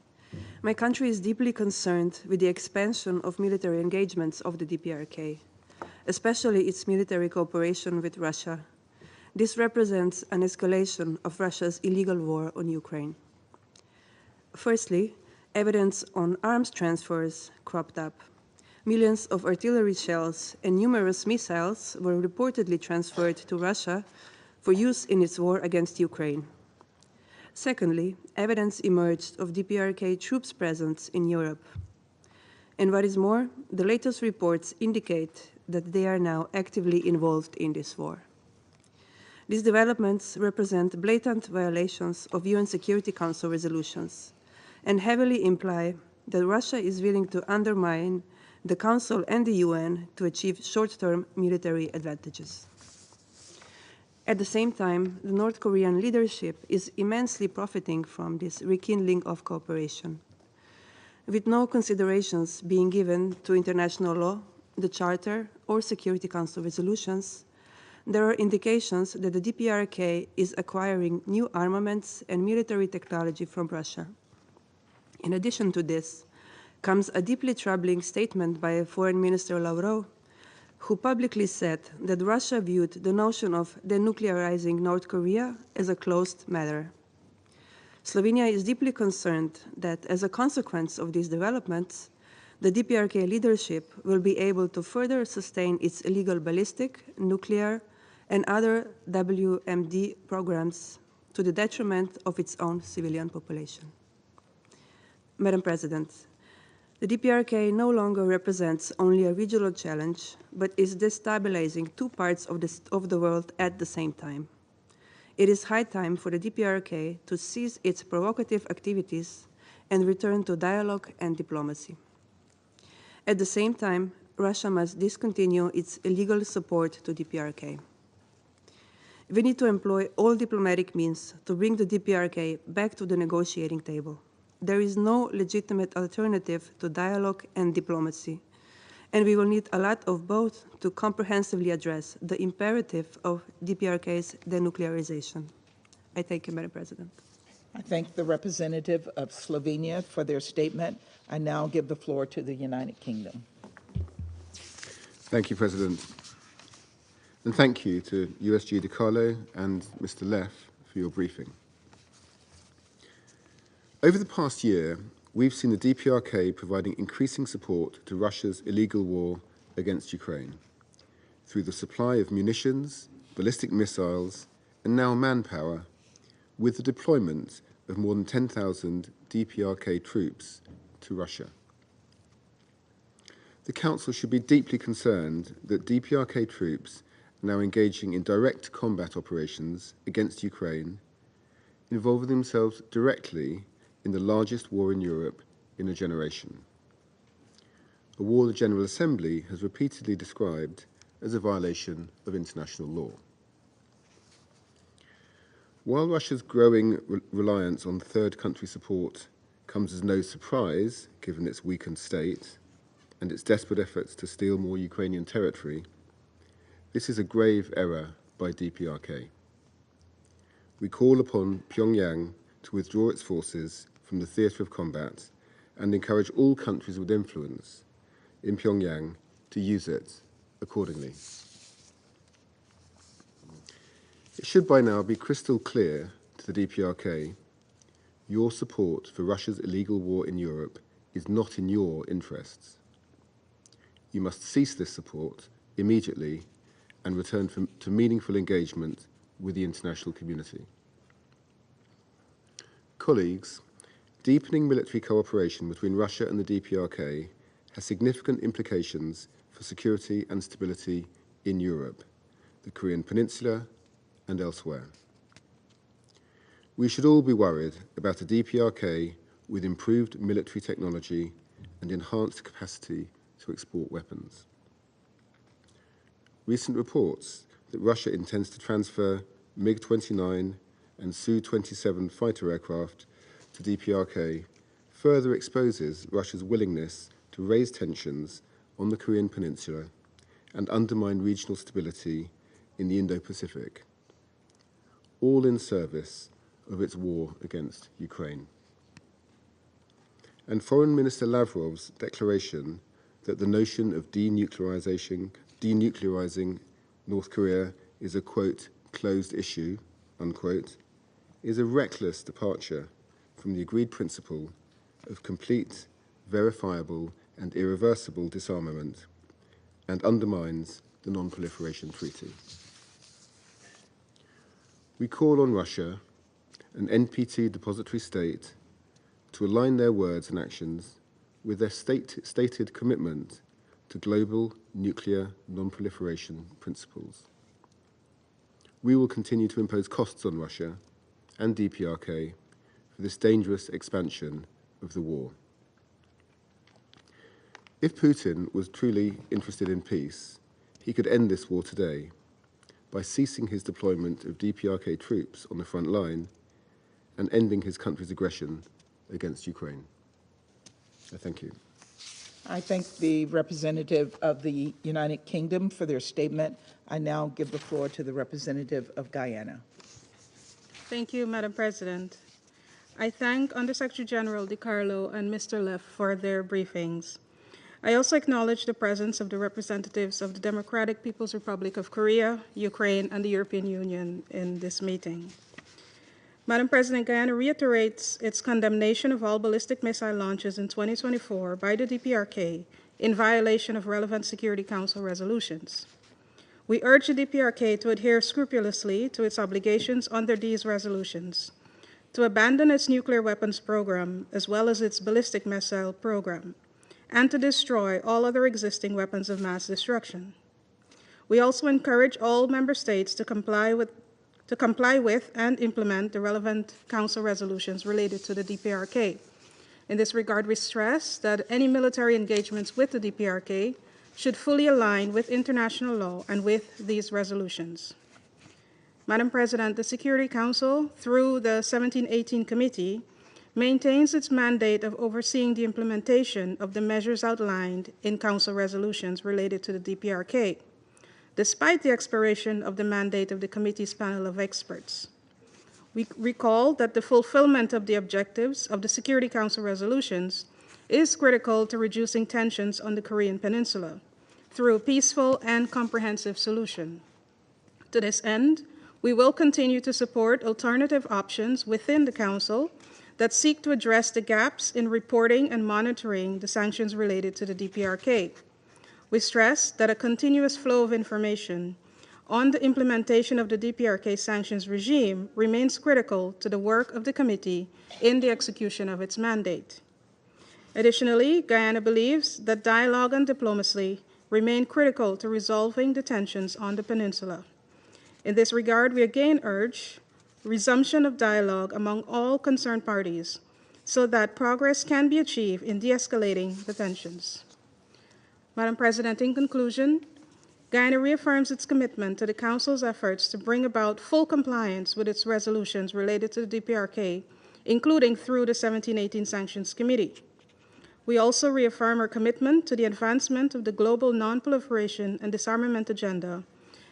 my country is deeply concerned with the expansion of military engagements of the DPRK, especially its military cooperation with Russia. This represents an escalation of Russia's illegal war on Ukraine. Firstly, evidence on arms transfers cropped up. Millions of artillery shells and numerous missiles were reportedly transferred to Russia for use in its war against Ukraine. Secondly, evidence emerged of DPRK troops' presence in Europe. And what is more, the latest reports indicate that they are now actively involved in this war. These developments represent blatant violations of UN Security Council resolutions and heavily imply that Russia is willing to undermine the Council and the UN to achieve short-term military advantages. At the same time, the North Korean leadership is immensely profiting from this rekindling of cooperation. With no considerations being given to international law, the Charter, or Security Council resolutions, there are indications that the DPRK is acquiring new armaments and military technology from Russia. In addition to this, comes a deeply troubling statement by Foreign Minister Lavrov, who publicly said that Russia viewed the notion of denuclearizing North Korea as a closed matter. Slovenia is deeply concerned that as a consequence of these developments, the DPRK leadership will be able to further sustain its illegal ballistic, nuclear, and other WMD programs to the detriment of its own civilian population. Madam President, the DPRK no longer represents only a regional challenge, but is destabilizing two parts of the world at the same time. It is high time for the DPRK to cease its provocative activities and return to dialogue and diplomacy. At the same time, Russia must discontinue its illegal support to DPRK. We need to employ all diplomatic means to bring the DPRK back to the negotiating table. There is no legitimate alternative to dialogue and diplomacy, and we will need a lot of both to comprehensively address the imperative of DPRK's denuclearization. I thank you, Madam President. I thank the representative of Slovenia for their statement. I now give the floor to the United Kingdom. Thank you, President. And thank you to USG DiCarlo and Mr. Leff for your briefing. Over the past year, we've seen the DPRK providing increasing support to Russia's illegal war against Ukraine through the supply of munitions, ballistic missiles, and now manpower, with the deployment of more than 10,000 DPRK troops to Russia. The Council should be deeply concerned that DPRK troops are now engaging in direct combat operations against Ukraine, involving themselves directly in the largest war in Europe in a generation. A war the General Assembly has repeatedly described as a violation of international law. While Russia's growing reliance on third country support comes as no surprise, given its weakened state and its desperate efforts to steal more Ukrainian territory, this is a grave error by DPRK. We call upon Pyongyang to withdraw its forces from the theatre of combat and encourage all countries with influence in Pyongyang to use it accordingly. It should by now be crystal clear to the DPRK, your support for Russia's illegal war in Europe is not in your interests. You must cease this support immediately and return to meaningful engagement with the international community. Colleagues, deepening military cooperation between Russia and the DPRK has significant implications for security and stability in Europe, the Korean Peninsula, and elsewhere. We should all be worried about a DPRK with improved military technology and enhanced capacity to export weapons. Recent reports that Russia intends to transfer MiG-29 and Su-27 fighter aircraft to DPRK further exposes Russia's willingness to raise tensions on the Korean Peninsula and undermine regional stability in the Indo-Pacific, all in service of its war against Ukraine. And Foreign Minister Lavrov's declaration that the notion of denuclearizing North Korea is a, quote, closed issue, unquote, is a reckless departure from the agreed principle of complete, verifiable, and irreversible disarmament, and undermines the non-proliferation treaty. We call on Russia, an NPT depository state, to align their words and actions with their stated commitment to global nuclear non-proliferation principles. We will continue to impose costs on Russia and DPRK for this dangerous expansion of the war. If Putin was truly interested in peace, he could end this war today by ceasing his deployment of DPRK troops on the front line and ending his country's aggression against Ukraine. I thank you. I thank the representative of the United Kingdom for their statement. I now give the floor to the representative of Guyana. Thank you, Madam President. I thank Undersecretary General DiCarlo and Mr. Leff for their briefings. I also acknowledge the presence of the representatives of the Democratic People's Republic of Korea, Ukraine, and the European Union in this meeting. Madam President, Guyana reiterates its condemnation of all ballistic missile launches in 2024 by the DPRK in violation of relevant Security Council resolutions. We urge the DPRK to adhere scrupulously to its obligations under these resolutions, to abandon its nuclear weapons program as well as its ballistic missile program, and to destroy all other existing weapons of mass destruction. We also encourage all member states to comply with and implement the relevant Council resolutions related to the DPRK. In this regard, we stress that any military engagements with the DPRK should fully align with international law and with these resolutions. Madam President, the Security Council, through the 1718 Committee, maintains its mandate of overseeing the implementation of the measures outlined in Council resolutions related to the DPRK, despite the expiration of the mandate of the Committee's panel of experts. We recall that the fulfillment of the objectives of the Security Council resolutions is critical to reducing tensions on the Korean Peninsula through a peaceful and comprehensive solution. To this end, we will continue to support alternative options within the Council that seek to address the gaps in reporting and monitoring the sanctions related to the DPRK. We stress that a continuous flow of information on the implementation of the DPRK sanctions regime remains critical to the work of the committee in the execution of its mandate. Additionally, Guyana believes that dialogue and diplomacy remain critical to resolving the tensions on the peninsula. In this regard, we again urge resumption of dialogue among all concerned parties so that progress can be achieved in de-escalating the tensions. Madam President, in conclusion, Guyana reaffirms its commitment to the Council's efforts to bring about full compliance with its resolutions related to the DPRK, including through the 1718 Sanctions Committee. We also reaffirm our commitment to the advancement of the global non-proliferation and disarmament agenda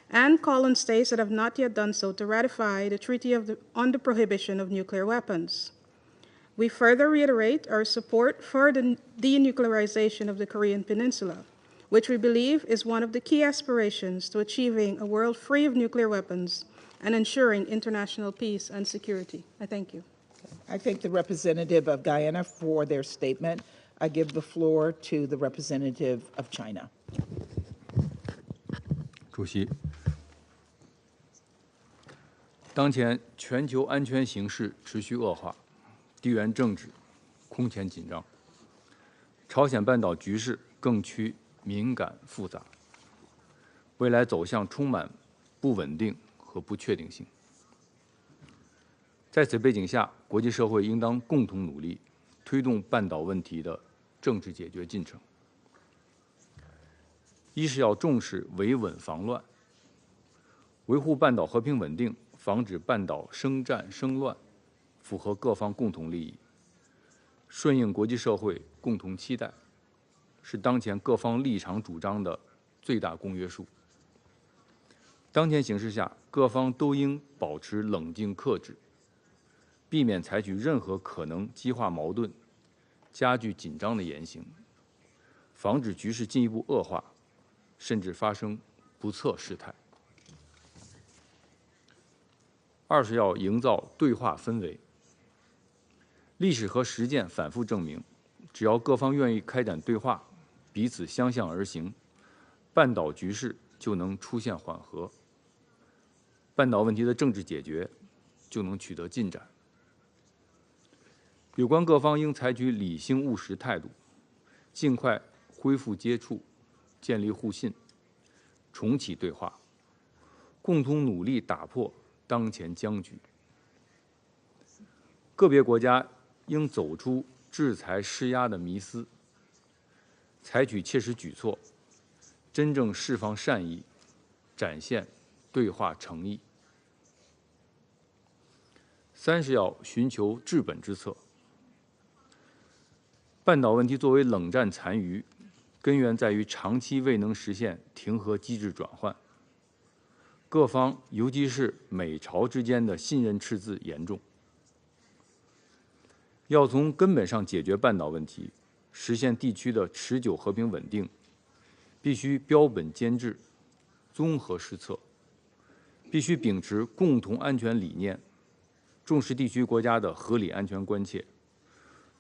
and call on states that have not yet done so to ratify the Treaty on the Prohibition of Nuclear Weapons. We further reiterate our support for the denuclearization of the Korean Peninsula, which we believe is one of the key aspirations to achieving a world free of nuclear weapons and ensuring international peace and security. I thank you. I thank the representative of Guyana for their statement. I give the floor to the representative of China. 主席，当前全球安全形势持续恶化，地缘政治空前紧张，朝鲜半岛局势更趋敏感复杂，未来走向充满不稳定和不确定性。在此背景下，国际社会应当共同努力，推动半岛问题的政治解决进程。一是要重视维稳防乱，维护半岛和平稳定，防止半岛生战生乱，符合各方共同利益，顺应国际社会共同期待，是当前各方立场主张的最大公约数。当前形势下，各方都应保持冷静克制，避免采取任何可能激化矛盾、加剧紧张的言行，防止局势进一步恶化，甚至发生不测事态。二是要营造对话氛围。历史和实践反复证明，只要各方愿意开展对话，彼此相向而行，半岛局势就能出现缓和，半岛问题的政治解决就能取得进展。有关各方应采取理性务实态度，尽快恢复接触，建立互信，重启对话，共同努力打破当前僵局。个别国家应走出制裁施压的迷思，采取切实举措，真正释放善意，展现对话诚意。三是要寻求治本之策。半岛问题作为冷战残余，根源在于长期未能实现停核机制转换，各方尤其是美朝之间的信任赤字严重。要从根本上解决半岛问题，实现地区的持久和平稳定，必须标本兼治，综合施策，必须秉持共同安全理念，重视地区国家的合理安全关切，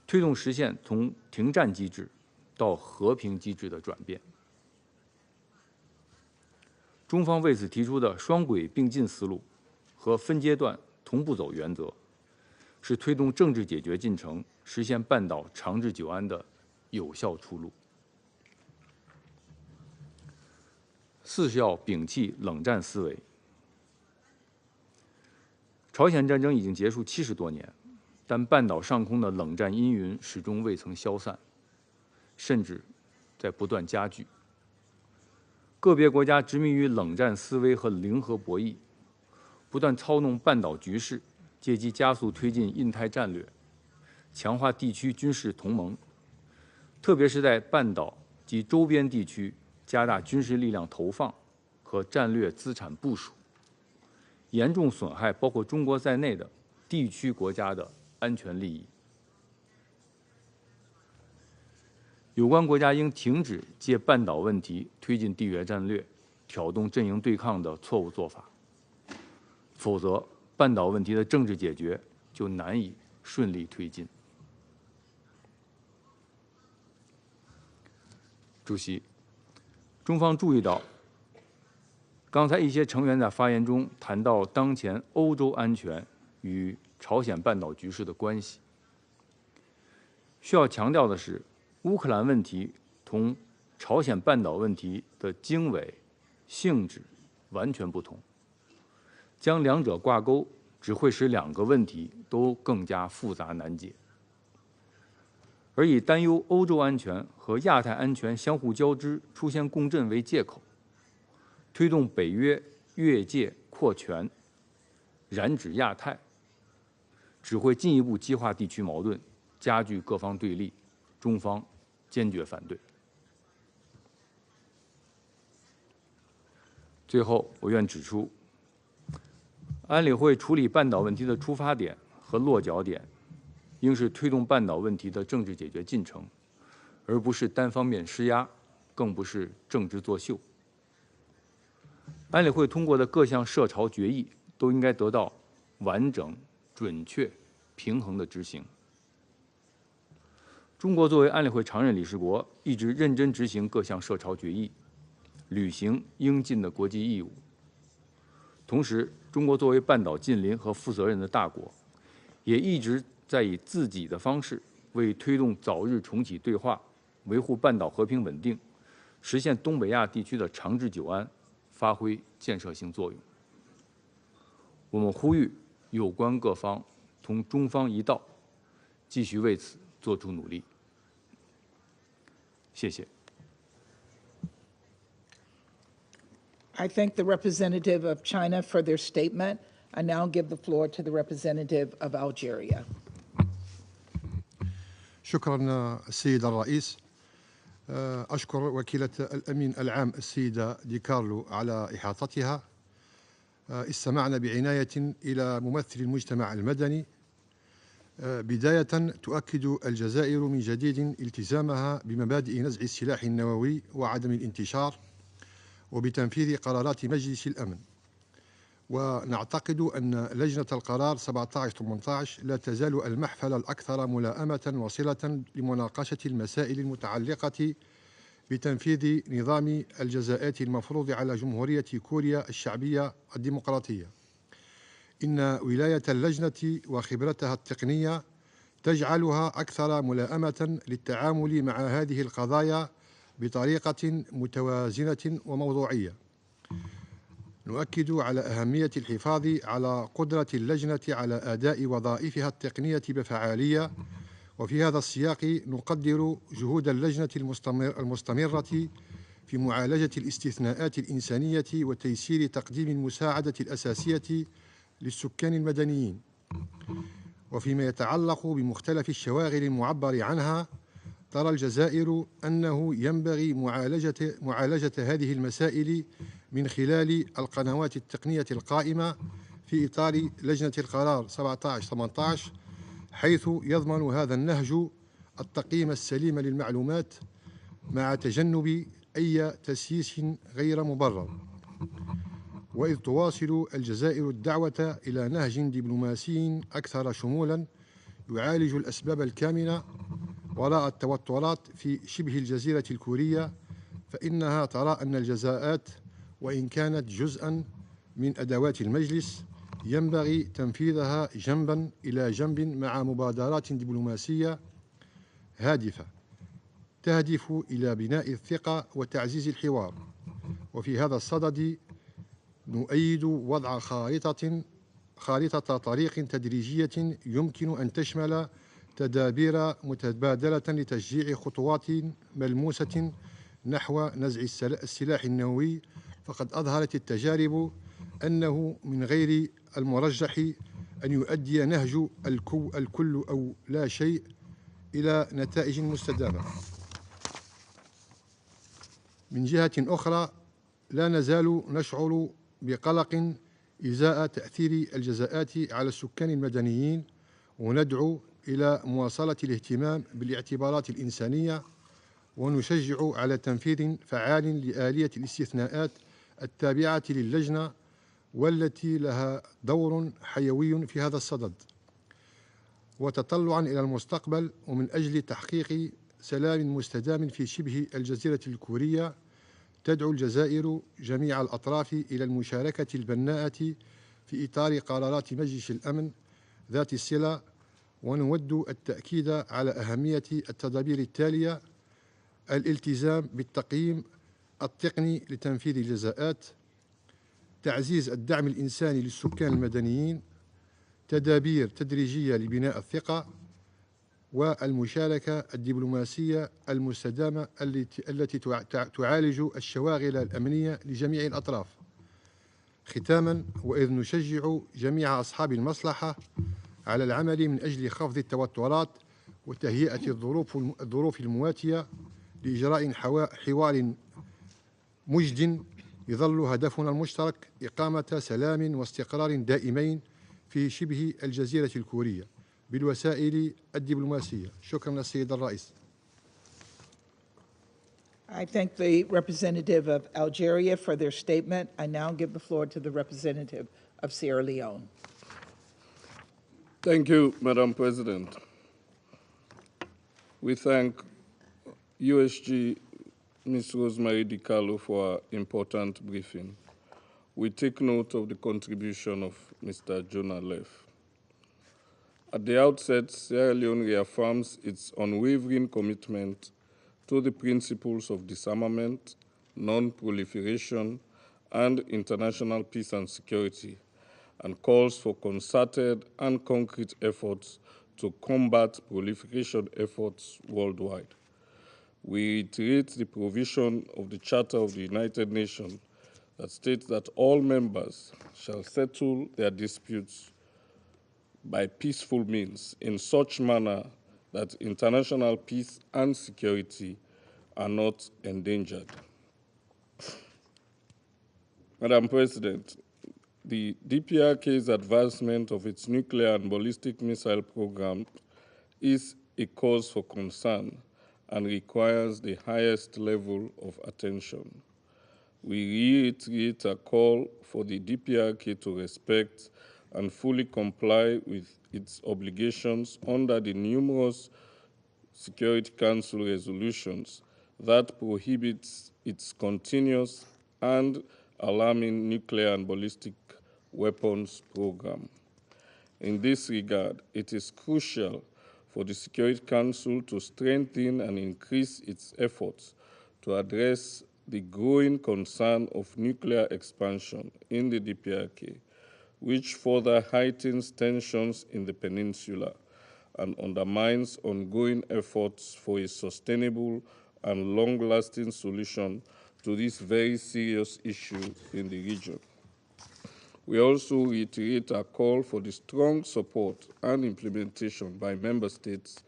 推动实现从停战机制到和平机制的转变。中方为此提出的双轨并进思路和分阶段同步走原则，是推动政治解决进程、实现半岛长治久安的有效出路。四是要摒弃冷战思维。朝鲜战争已经结束70多年，但半岛上空的冷战阴云始终未曾消散，甚至在不断加剧。个别国家执迷于冷战思维和零和博弈，不断操弄半岛局势，借机加速推进印太战略，强化地区军事同盟，特别是在半岛及周边地区加大军事力量投放和战略资产部署，严重损害包括中国在内的地区国家的安全利益。有关国家应停止借半岛问题推进地缘战略、挑动阵营对抗的错误做法，否则半岛问题的政治解决就难以顺利推进。主席，中方注意到，刚才一些成员在发言中谈到当前欧洲安全与朝鲜半岛局势的关系。需要强调的是，乌克兰问题同朝鲜半岛问题的经纬、性质完全不同，将两者挂钩只会使两个问题都更加复杂难解。而以担忧欧洲安全和亚太安全相互交织、出现共振为借口，推动北约越界扩权、染指亚太，只会进一步激化地区矛盾，加剧各方对立。中方坚决反对。最后，我愿指出，安理会处理半岛问题的出发点和落脚点，应是推动半岛问题的政治解决进程，而不是单方面施压，更不是政治作秀。安理会通过的各项涉朝决议都应该得到完整、准确、平衡的执行。中国作为安理会常任理事国，一直认真执行各项涉朝决议，履行应尽的国际义务。同时，中国作为半岛近邻和负责任的大国，也一直在以自己的方式为推动早日重启对话、维护半岛和平稳定、实现东北亚地区的长治久安发挥建设性作用。我们呼吁有关各方同中方一道，继续为此做出努力。谢谢。I thank the representative of China for their statement. I now give the floor to the representative of Algeria. شكرا السيد الرئيس. أشكر وكيلة الأمين العام السيدة ديكارلو على إحاطتها. استمعنا بعناية إلى ممثل المجتمع المدني. بداية تؤكد الجزائر من جديد التزامها بمبادئ نزع السلاح النووي وعدم الانتشار وبتنفيذ قرارات مجلس الأمن، ونعتقد أن لجنة القرار 1718 لا تزال المحفل الأكثر ملائمة وصلة لمناقشة المسائل المتعلقة بتنفيذ نظام الجزاءات المفروض على جمهورية كوريا الشعبية الديمقراطية. إن ولاية اللجنة وخبرتها التقنية تجعلها أكثر ملائمة للتعامل مع هذه القضايا بطريقة متوازنة وموضوعية. نؤكد على أهمية الحفاظ على قدرة اللجنة على أداء وظائفها التقنية بفعالية، وفي هذا السياق نقدر جهود اللجنة المستمرة في معالجة الاستثناءات الإنسانية وتيسير تقديم المساعدة الأساسية للسكان المدنيين. وفيما يتعلق بمختلف الشواغل المعبر عنها، ترى الجزائر أنه ينبغي معالجة هذه المسائل من خلال القنوات التقنية القائمة في إطار لجنة القرار 17-18، حيث يضمن هذا النهج التقييم السليم للمعلومات مع تجنب أي تسييس غير مبرر. وإذ تواصل الجزائر الدعوة إلى نهج دبلوماسي أكثر شمولاً يعالج الأسباب الكامنة وراء التوترات في شبه الجزيرة الكورية، فإنها ترى أن الجزاءات وإن كانت جزءاً من أدوات المجلس ينبغي تنفيذها جنباً إلى جنب مع مبادرات دبلوماسية هادفة تهدف إلى بناء الثقة وتعزيز الحوار. وفي هذا الصدد نؤيد وضع خارطة طريق تدريجية يمكن أن تشمل تدابير متبادلة لتشجيع خطوات ملموسة نحو نزع السلاح النووي، فقد أظهرت التجارب أنه من غير المرجح أن يؤدي نهج الكل أو لا شيء إلى نتائج مستدامة. من جهة أخرى، لا نزال نشعر بقلق إزاء تأثير الجزاءات على السكان المدنيين، وندعو إلى مواصلة الاهتمام بالاعتبارات الإنسانية، ونشجع على تنفيذ فعال لآلية الاستثناءات التابعة للجنة والتي لها دور حيوي في هذا الصدد. وتطلعا إلى المستقبل ومن أجل تحقيق سلام مستدام في شبه الجزيرة الكورية، تدعو الجزائر جميع الأطراف إلى المشاركة البناءة في إطار قرارات مجلس الأمن ذات الصلة، ونود التأكيد على أهمية التدابير التالية: الالتزام بالتقييم التقني لتنفيذ الجزاءات، تعزيز الدعم الإنساني للسكان المدنيين، تدابير تدريجية لبناء الثقة، والمشاركة الدبلوماسية المستدامة التي تعالج الشواغل الأمنية لجميع الأطراف. ختاماً، وإذ نشجع جميع أصحاب المصلحة على العمل من أجل خفض التوترات وتهيئة الظروف المواتية لإجراء حوار مجد يظل هدفنا المشترك إقامة سلام واستقرار دائمين في شبه الجزيرة الكورية بالوسائل الدبلوماسية. شكرا للسيد الرئيس. I thank the representative of Algeria for their statement. I now give the floor to the representative of Sierra Leone. Thank you, Madam President. We thank USG Ms. Rosemary DiCarlo for our important briefing. We take note of the contribution of Mr. Jonah Leff. At the outset, Sierra Leone reaffirms its unwavering commitment to the principles of disarmament, non-proliferation, and international peace and security, and calls for concerted and concrete efforts to combat proliferation efforts worldwide. We reiterate the provision of the Charter of the United Nations that states that all members shall settle their disputes by peaceful means in such manner that international peace and security are not endangered. Madam President, the DPRK's advancement of its nuclear and ballistic missile program is a cause for concern and requires the highest level of attention. We reiterate a call for the DPRK to respect and fully comply with its obligations under the numerous Security Council resolutions that prohibits its continuous and alarming nuclear and ballistic weapons program. In this regard, it is crucial for the Security Council to strengthen and increase its efforts to address the growing concern of nuclear expansion in the DPRK, which further heightens tensions in the peninsula and undermines ongoing efforts for a sustainable and long-lasting solution to this very serious issue in the region. We also reiterate our call for the strong support and implementation by member states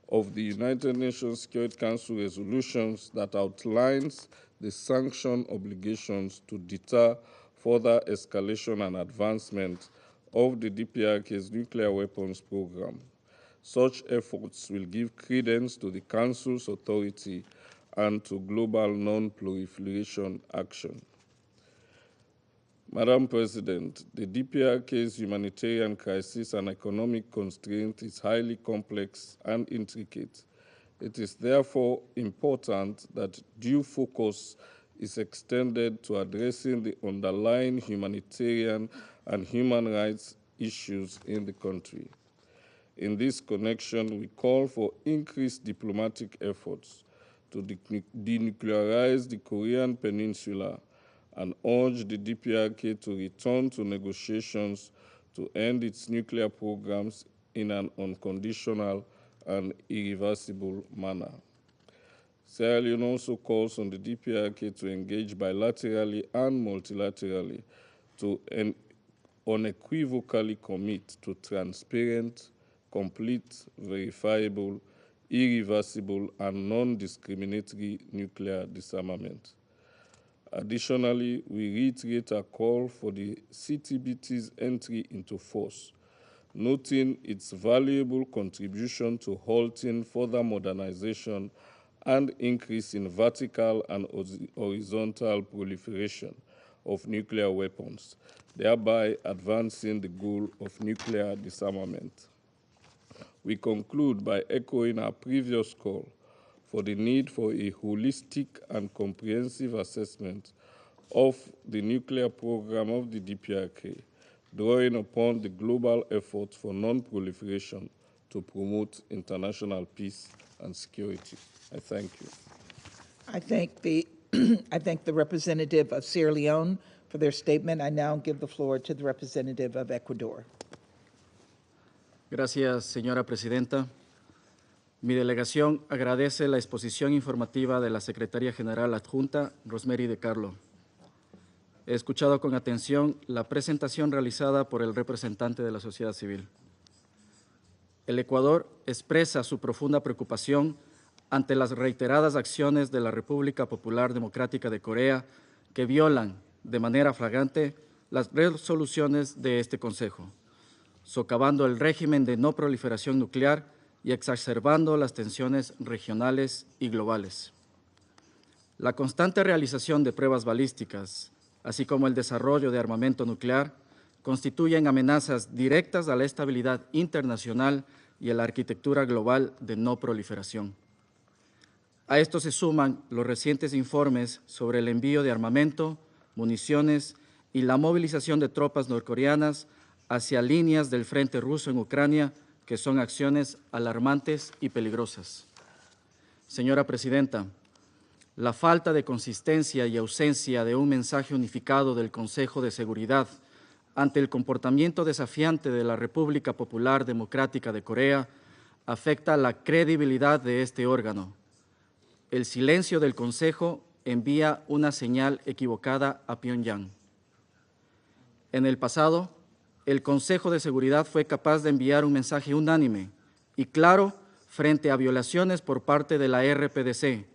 of the United Nations Security Council resolutions that outlines the sanction obligations to deter further escalation and advancement of the DPRK's nuclear weapons program. Such efforts will give credence to the Council's authority and to global non-proliferation action. Madam President, the DPRK's humanitarian crisis and economic constraint is highly complex and intricate. It is therefore important that due focus is extended to addressing the underlying humanitarian and human rights issues in the country. In this connection, we call for increased diplomatic efforts to denuclearize the Korean Peninsula and urge the DPRK to return to negotiations to end its nuclear programs in an unconditional and irreversible manner. Sierra Leone also calls on the DPRK to engage bilaterally and multilaterally to unequivocally commit to transparent, complete, verifiable, irreversible, and non-discriminatory nuclear disarmament. Additionally, we reiterate our call for the CTBT's entry into force, noting its valuable contribution to halting further modernization and increase in vertical and horizontal proliferation of nuclear weapons, thereby advancing the goal of nuclear disarmament. We conclude by echoing our previous call for the need for a holistic and comprehensive assessment of the nuclear program of the DPRK, drawing upon the global efforts for non-proliferation to promote international peace and security. I thank you. I thank the representative of Sierra Leone for their statement. I now give the floor to the representative of Ecuador. Gracias, señora presidenta. Mi delegación agradece la exposición informativa de la Secretaría General Adjunta, Rosemary DiCarlo. He escuchado con atención la presentación realizada por el representante de la sociedad civil. El Ecuador expresa su profunda preocupación ante las reiteradas acciones de la República Popular Democrática de Corea que violan de manera flagrante las resoluciones de este Consejo, socavando el régimen de no proliferación nuclear y exacerbando las tensiones regionales y globales. La constante realización de pruebas balísticas, así como el desarrollo de armamento nuclear, constituyen amenazas directas a la estabilidad internacional y a la arquitectura global de no proliferación. A esto se suman los recientes informes sobre el envío de armamento, municiones y la movilización de tropas norcoreanas hacia líneas del frente ruso en Ucrania, que son acciones alarmantes y peligrosas. Señora Presidenta, la falta de consistencia y ausencia de un mensaje unificado del Consejo de Seguridad ante el comportamiento desafiante de la República Popular Democrática de Corea afecta la credibilidad de este órgano. El silencio del Consejo envía una señal equivocada a Pyongyang. En el pasado, el Consejo de Seguridad fue capaz de enviar un mensaje unánime y claro frente a violaciones por parte de la RPDC,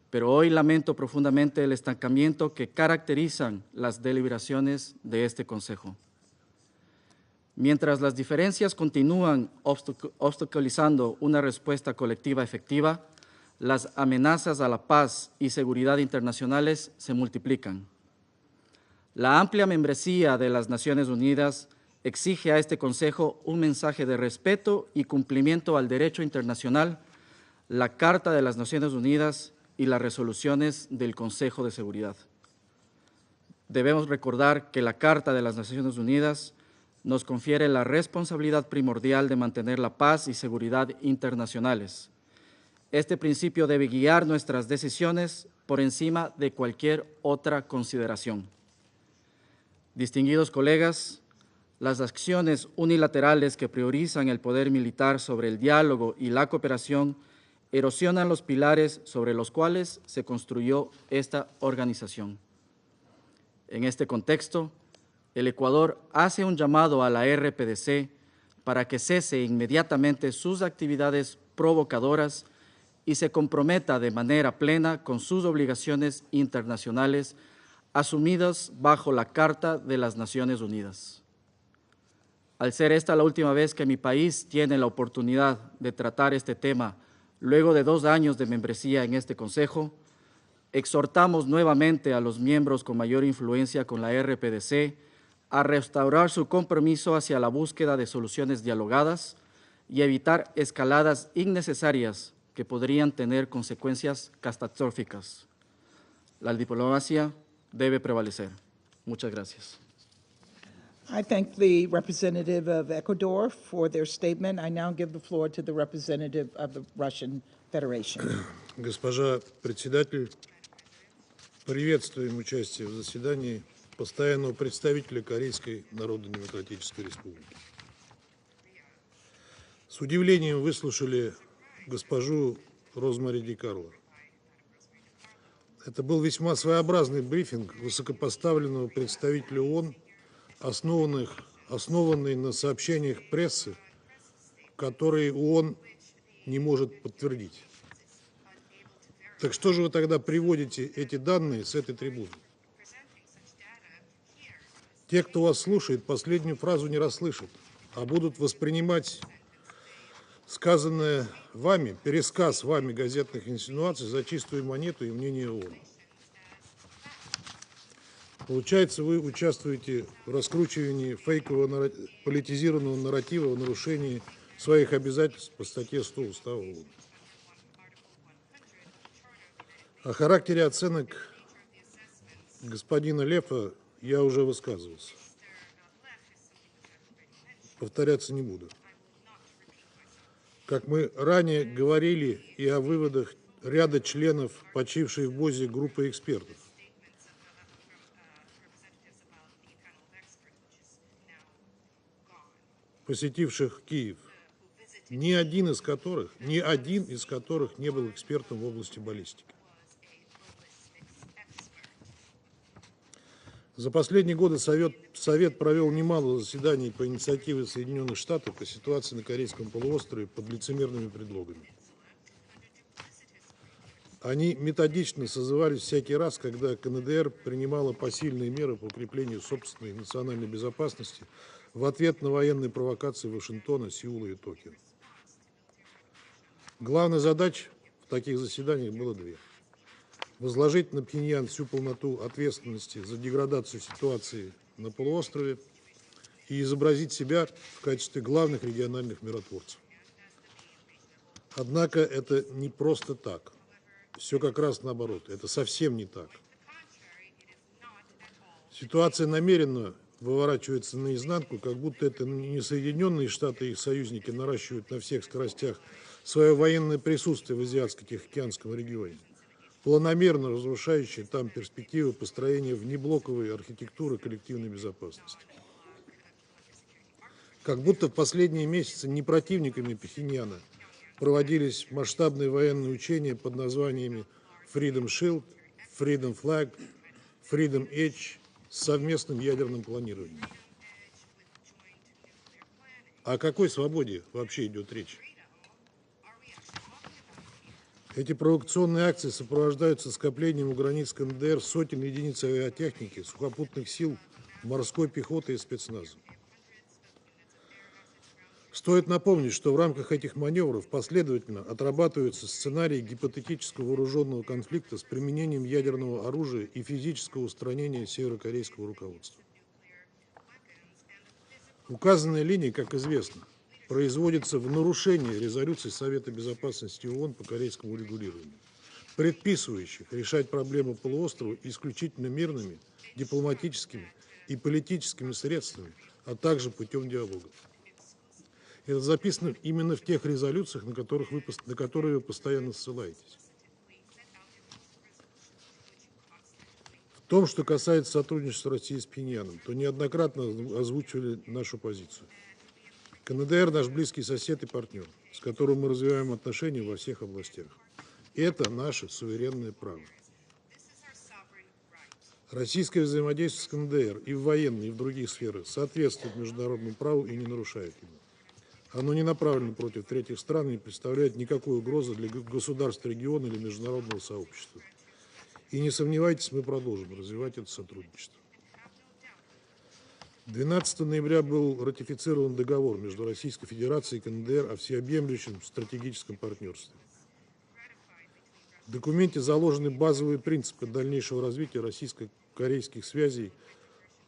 pero hoy lamento profundamente el estancamiento que caracterizan las deliberaciones de este Consejo. Mientras las diferencias continúan obstaculizando una respuesta colectiva efectiva, las amenazas a la paz y seguridad internacionales se multiplican. La amplia membresía de las Naciones Unidas exige a este Consejo un mensaje de respeto y cumplimiento al derecho internacional, la Carta de las Naciones Unidas y las resoluciones del Consejo de Seguridad. Debemos recordar que la Carta de las Naciones Unidas nos confiere la responsabilidad primordial de mantener la paz y seguridad internacionales. Este principio debe guiar nuestras decisiones por encima de cualquier otra consideración. Distinguidos colegas, Las acciones unilaterales que priorizan el poder militar sobre el diálogo y la cooperación erosionan los pilares sobre los cuales se construyó esta organización. En este contexto, el Ecuador hace un llamado a la RPDC para que cese inmediatamente sus actividades provocadoras y se comprometa de manera plena con sus obligaciones internacionales asumidas bajo la Carta de las Naciones Unidas. Al ser esta la última vez que mi país tiene la oportunidad de tratar este tema luego de 2 años de membresía en este Consejo, exhortamos nuevamente a los miembros con mayor influencia con la RPDC a restaurar su compromiso hacia la búsqueda de soluciones dialogadas y evitar escaladas innecesarias que podrían tener consecuencias catastróficas. La diplomacia debe prevalecer. Muchas gracias. I thank the representative of Ecuador for their statement. I now give the floor to the representative of the Russian Federation. Госпожа председатель, приветствуем участие в заседании постоянного представителя Корейской Народно-Демократической Республики. С удивлением выслушали госпожу Розмари DiCarlo. Это был весьма своеобразный брифинг высокопоставленного представителя ООН, основанный на сообщениях прессы, которые ООН не может подтвердить. Так что же вы тогда приводите эти данные с этой трибуны? Те, кто вас слушает, последнюю фразу не расслышат, а будут воспринимать сказанное вами, пересказ вами газетных инсинуаций за чистую монету и мнение ООН. Получается, вы участвуете в раскручивании фейкового политизированного нарратива в нарушении своих обязательств по статье 100 Устава ООН. О характере оценок господина Леффа я уже высказывался. Повторяться не буду. Как мы ранее говорили и о выводах ряда членов почившей в БОЗе группы экспертов, посетивших Киев, ни один из которых не был экспертом в области баллистики. За последние годы Совет провел немало заседаний по инициативе Соединенных Штатов по ситуации на Корейском полуострове под лицемерными предлогами. Они методично созывались всякий раз, когда КНДР принимала посильные меры по укреплению собственной национальной безопасности в ответ на военные провокации Вашингтона, Сеула и Токио. Главной задачей в таких заседаниях было 2. Возложить на Пхеньян всю полноту ответственности за деградацию ситуации на полуострове и изобразить себя в качестве главных региональных миротворцев. Однако это не просто так. Все как раз наоборот. Это совсем не так. Ситуация намеренно выворачивается наизнанку, как будто это не Соединенные Штаты и их союзники наращивают на всех скоростях свое военное присутствие в Азиатско-Тихоокеанском регионе, планомерно разрушающие там перспективы построения внеблоковой архитектуры коллективной безопасности. Как будто в последние месяцы не противниками Пхеньяна проводились масштабные военные учения под названиями Freedom Shield, Freedom Flag, Freedom Edge с совместным ядерным планированием. О какой свободе вообще идет речь? Эти провокационные акции сопровождаются скоплением у границ КНДР сотен единиц авиатехники, сухопутных сил, морской пехоты и спецназа. Стоит напомнить, что в рамках этих маневров последовательно отрабатываются сценарии гипотетического вооруженного конфликта с применением ядерного оружия и физического устранения северокорейского руководства. Указанная линия, как известно, производится в нарушении резолюций Совета Безопасности ООН по корейскому регулированию, предписывающих решать проблему полуострова исключительно мирными, дипломатическими и политическими средствами, а также путем диалога. Это записано именно в тех резолюциях, на которые вы постоянно ссылаетесь. том, что касается сотрудничества России с Пхеньяном, то неоднократно озвучивали нашу позицию. КНДР – наш близкий сосед и партнер, с которым мы развиваем отношения во всех областях. Это наше суверенное право. Российское взаимодействие с КНДР и в военной, и в других сферах соответствует международному праву и не нарушает его. Оно не направлено против третьих стран и не представляет никакой угрозы для государств региона или международного сообщества. И не сомневайтесь, мы продолжим развивать это сотрудничество. 12 ноября был ратифицирован договор между Российской Федерацией и КНДР о всеобъемлющем стратегическом партнерстве. В документе заложены базовые принципы дальнейшего развития российско-корейских связей,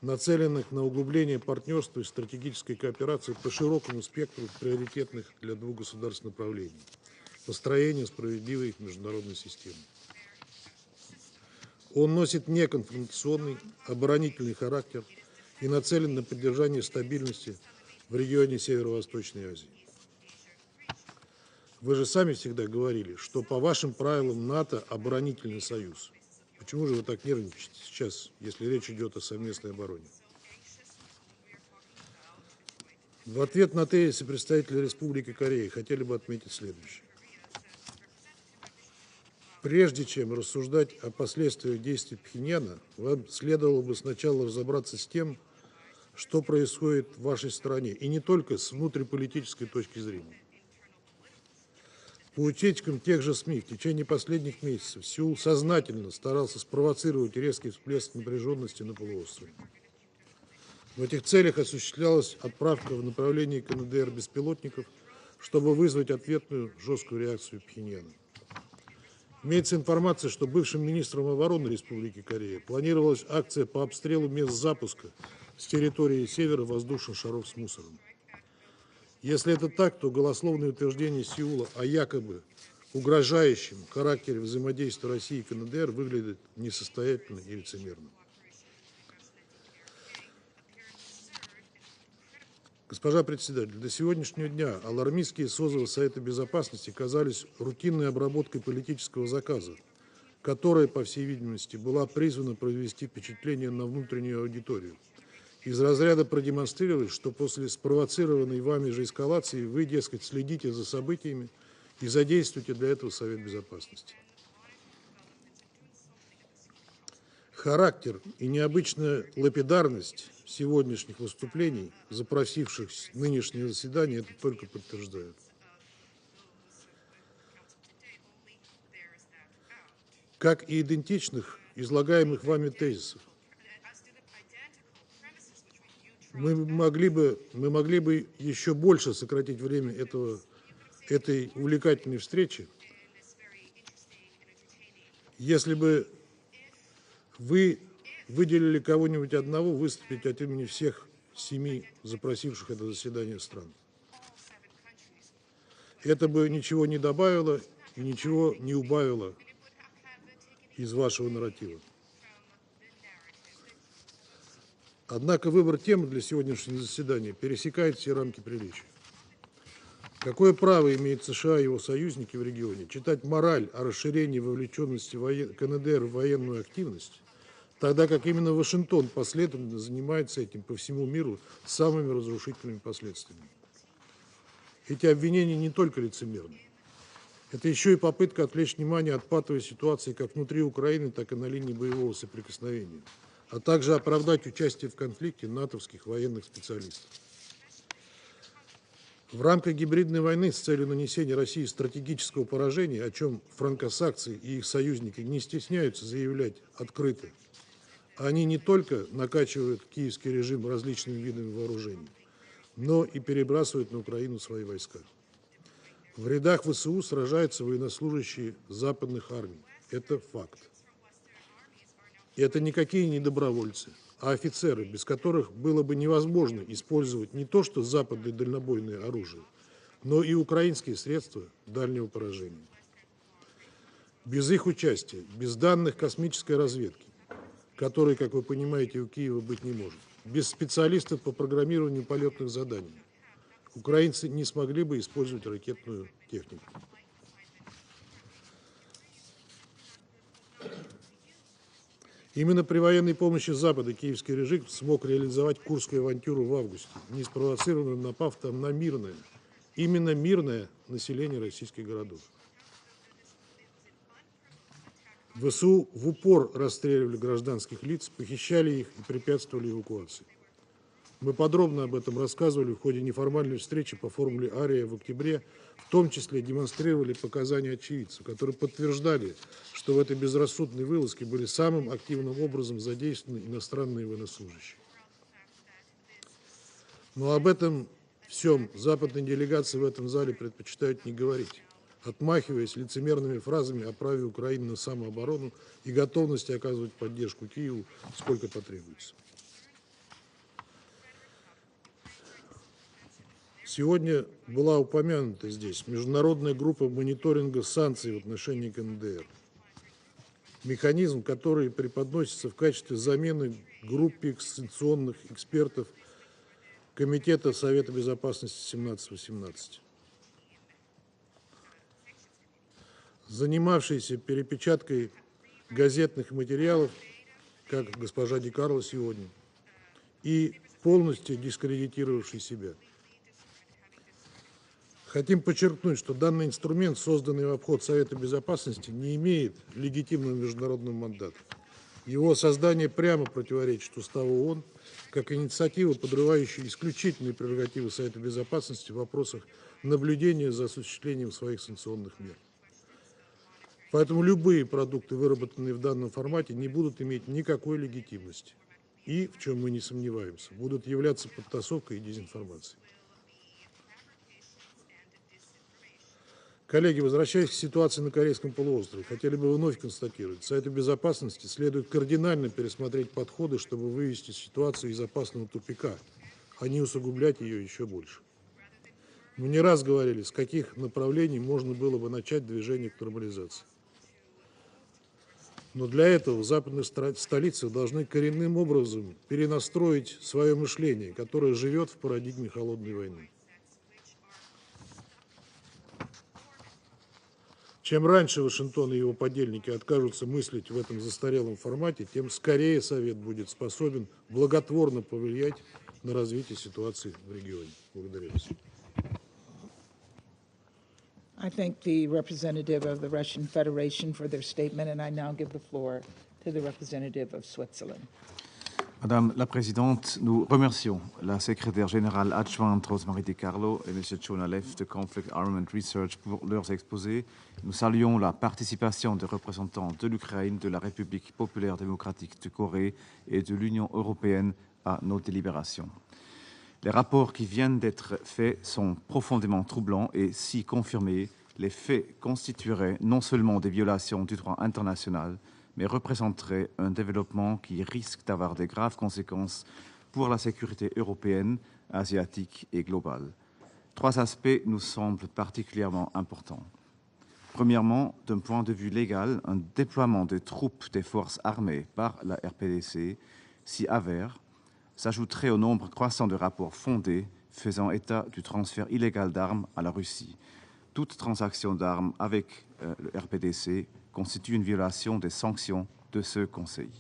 нацеленных на углубление партнерства и стратегической кооперации по широкому спектру приоритетных для двух государств направлений – построение справедливой международной системы. Он носит неконфронтационный, оборонительный характер и нацелен на поддержание стабильности в регионе Северо-Восточной Азии. Вы же сами всегда говорили, что по вашим правилам НАТО – оборонительный союз. Почему же вы так нервничаете сейчас, если речь идет о совместной обороне? В ответ на тезисы представители Республики Корея хотели бы отметить следующее. Прежде чем рассуждать о последствиях действий Пхеньяна, вам следовало бы сначала разобраться с тем, что происходит в вашей стране, и не только с внутриполитической точки зрения. По утечкам тех же СМИ, в течение последних месяцев Сеул сознательно старался спровоцировать резкий всплеск напряженности на полуострове. В этих целях осуществлялась отправка в направлении КНДР беспилотников, чтобы вызвать ответную жесткую реакцию Пхеньяна. Имеется информация, что бывшим министром обороны Республики Корея планировалась акция по обстрелу мест запуска с территории севера воздушных шаров с мусором. Если это так, то голословные утверждения Сеула о якобы угрожающем характере взаимодействия России и КНДР выглядят несостоятельно и лицемерно. Госпожа председатель, до сегодняшнего дня алармистские созывы Совета Безопасности казались рутинной обработкой политического заказа, которая, по всей видимости, была призвана произвести впечатление на внутреннюю аудиторию. Из разряда продемонстрировать, что после спровоцированной вами же эскалации вы, дескать, следите за событиями и задействуете для этого Совет Безопасности. Характер и необычная лапидарность сегодняшних выступлений, запросивших нынешнее заседание, это только подтверждают. Как и идентичных излагаемых вами тезисов. Мы могли бы еще больше сократить время этой увлекательной встречи, если бы вы выделили кого-нибудь одного выступить от имени всех 7 запросивших это заседание стран. Это бы ничего не добавило и ничего не убавило из вашего нарратива. Однако выбор темы для сегодняшнего заседания пересекает все рамки приличия. Какое право имеет США и его союзники в регионе читать мораль о расширении вовлеченности КНДР в военную активность, тогда как именно Вашингтон последовательно занимается этим по всему миру с самыми разрушительными последствиями? Эти обвинения не только лицемерны. Это еще и попытка отвлечь внимание от патовой ситуации как внутри Украины, так и на линии боевого соприкосновения, а также оправдать участие в конфликте натовских военных специалистов. В рамках гибридной войны с целью нанесения России стратегического поражения, о чем франкосаксы и их союзники не стесняются заявлять открыто, они не только накачивают киевский режим различными видами вооружений, но и перебрасывают на Украину свои войска. В рядах ВСУ сражаются военнослужащие западных армий. Это факт. И это никакие не добровольцы, а офицеры, без которых было бы невозможно использовать не то что западное дальнобойное оружие, но и украинские средства дальнего поражения. Без их участия, без данных космической разведки, которой, как вы понимаете, у Киева быть не может, без специалистов по программированию полетных заданий, украинцы не смогли бы использовать ракетную технику. Именно при военной помощи Запада киевский режим смог реализовать Курскую авантюру в августе, не спровоцированно напав там на мирное, именно мирное население российских городов. ВСУ в упор расстреливали гражданских лиц, похищали их и препятствовали эвакуации. Мы подробно об этом рассказывали в ходе неформальной встречи по формуле Ария в октябре, в том числе демонстрировали показания очевидцев, которые подтверждали, что в этой безрассудной вылазке были самым активным образом задействованы иностранные военнослужащие. Но об этом всем западные делегации в этом зале предпочитают не говорить, отмахиваясь лицемерными фразами о праве Украины на самооборону и готовности оказывать поддержку Киеву, сколько потребуется. Сегодня была упомянута здесь международная группа мониторинга санкций в отношении КНДР. Механизм, который преподносится в качестве замены группе санкционных экспертов Комитета Совета Безопасности 17-18. Занимавшийся перепечаткой газетных материалов, как госпожа DiCarlo сегодня, и полностью дискредитировавший себя. Хотим подчеркнуть, что данный инструмент, созданный в обход Совета Безопасности, не имеет легитимного международного мандата. Его создание прямо противоречит Уставу ООН, как инициатива, подрывающая исключительные прерогативы Совета Безопасности в вопросах наблюдения за осуществлением своих санкционных мер. Поэтому любые продукты, выработанные в данном формате, не будут иметь никакой легитимности. И, в чем мы не сомневаемся, будут являться подтасовкой и дезинформацией. Коллеги, возвращаясь к ситуации на Корейском полуострове, хотели бы вновь констатировать, Совету Безопасности следует кардинально пересмотреть подходы, чтобы вывести ситуацию из опасного тупика, а не усугублять ее еще больше. Мы не раз говорили, с каких направлений можно было бы начать движение к нормализации. Но для этого в западных столицах должны коренным образом перенастроить свое мышление, которое живет в парадигме холодной войны. Чем раньше Вашингтон и его подельники откажутся мыслить в этом застарелом формате, тем скорее Совет будет способен благотворно повлиять на развитие ситуации в регионе. Благодарю вас. I thank the representative of the Russian Federation for their statement, and I now give the floor to the representative of Switzerland. Madame la Présidente, nous remercions la secrétaire générale adjointe Rosemary DiCarlo et M. Jonah Leff de Conflict Armament Research pour leurs exposés. Nous saluons la participation des représentants de l'Ukraine, de la République populaire démocratique de Corée et de l'Union européenne à nos délibérations. Les rapports qui viennent d'être faits sont profondément troublants et, si confirmés, les faits constitueraient non seulement des violations du droit international, mais représenterait un développement qui risque d'avoir de graves conséquences pour la sécurité européenne, asiatique et globale. Trois aspects nous semblent particulièrement importants. Premièrement, d'un point de vue légal, un déploiement de troupes des forces armées par la RPDC, si avère, s'ajouterait au nombre croissant de rapports fondés faisant état du transfert illégal d'armes à la Russie. Toute transaction d'armes avec le RPDC constitue une violation des sanctions de ce Conseil.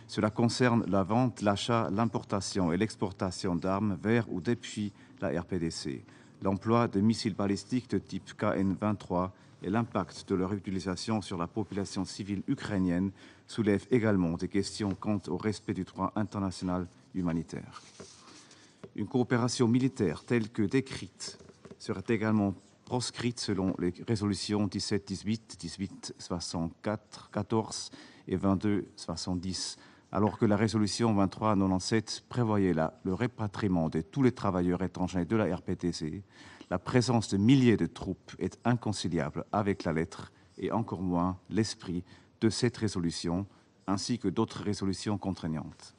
Cela concerne la vente, l'achat, l'importation et l'exportation d'armes vers ou depuis la RPDC, l'emploi de missiles balistiques de type KN-23 et l'impact de leur utilisation sur la population civile ukrainienne soulèvent également des questions quant au respect du droit international humanitaire. Une coopération militaire telle que décrite serait également proscrite selon les résolutions 17-18, 18-64-14 et 22-70, alors que la résolution 23-97 prévoyait le rapatriement de tous les travailleurs étrangers de la RPDC. La présence de milliers de troupes est inconciliable avec la lettre et encore moins l'esprit de cette résolution, ainsi que d'autres résolutions contraignantes.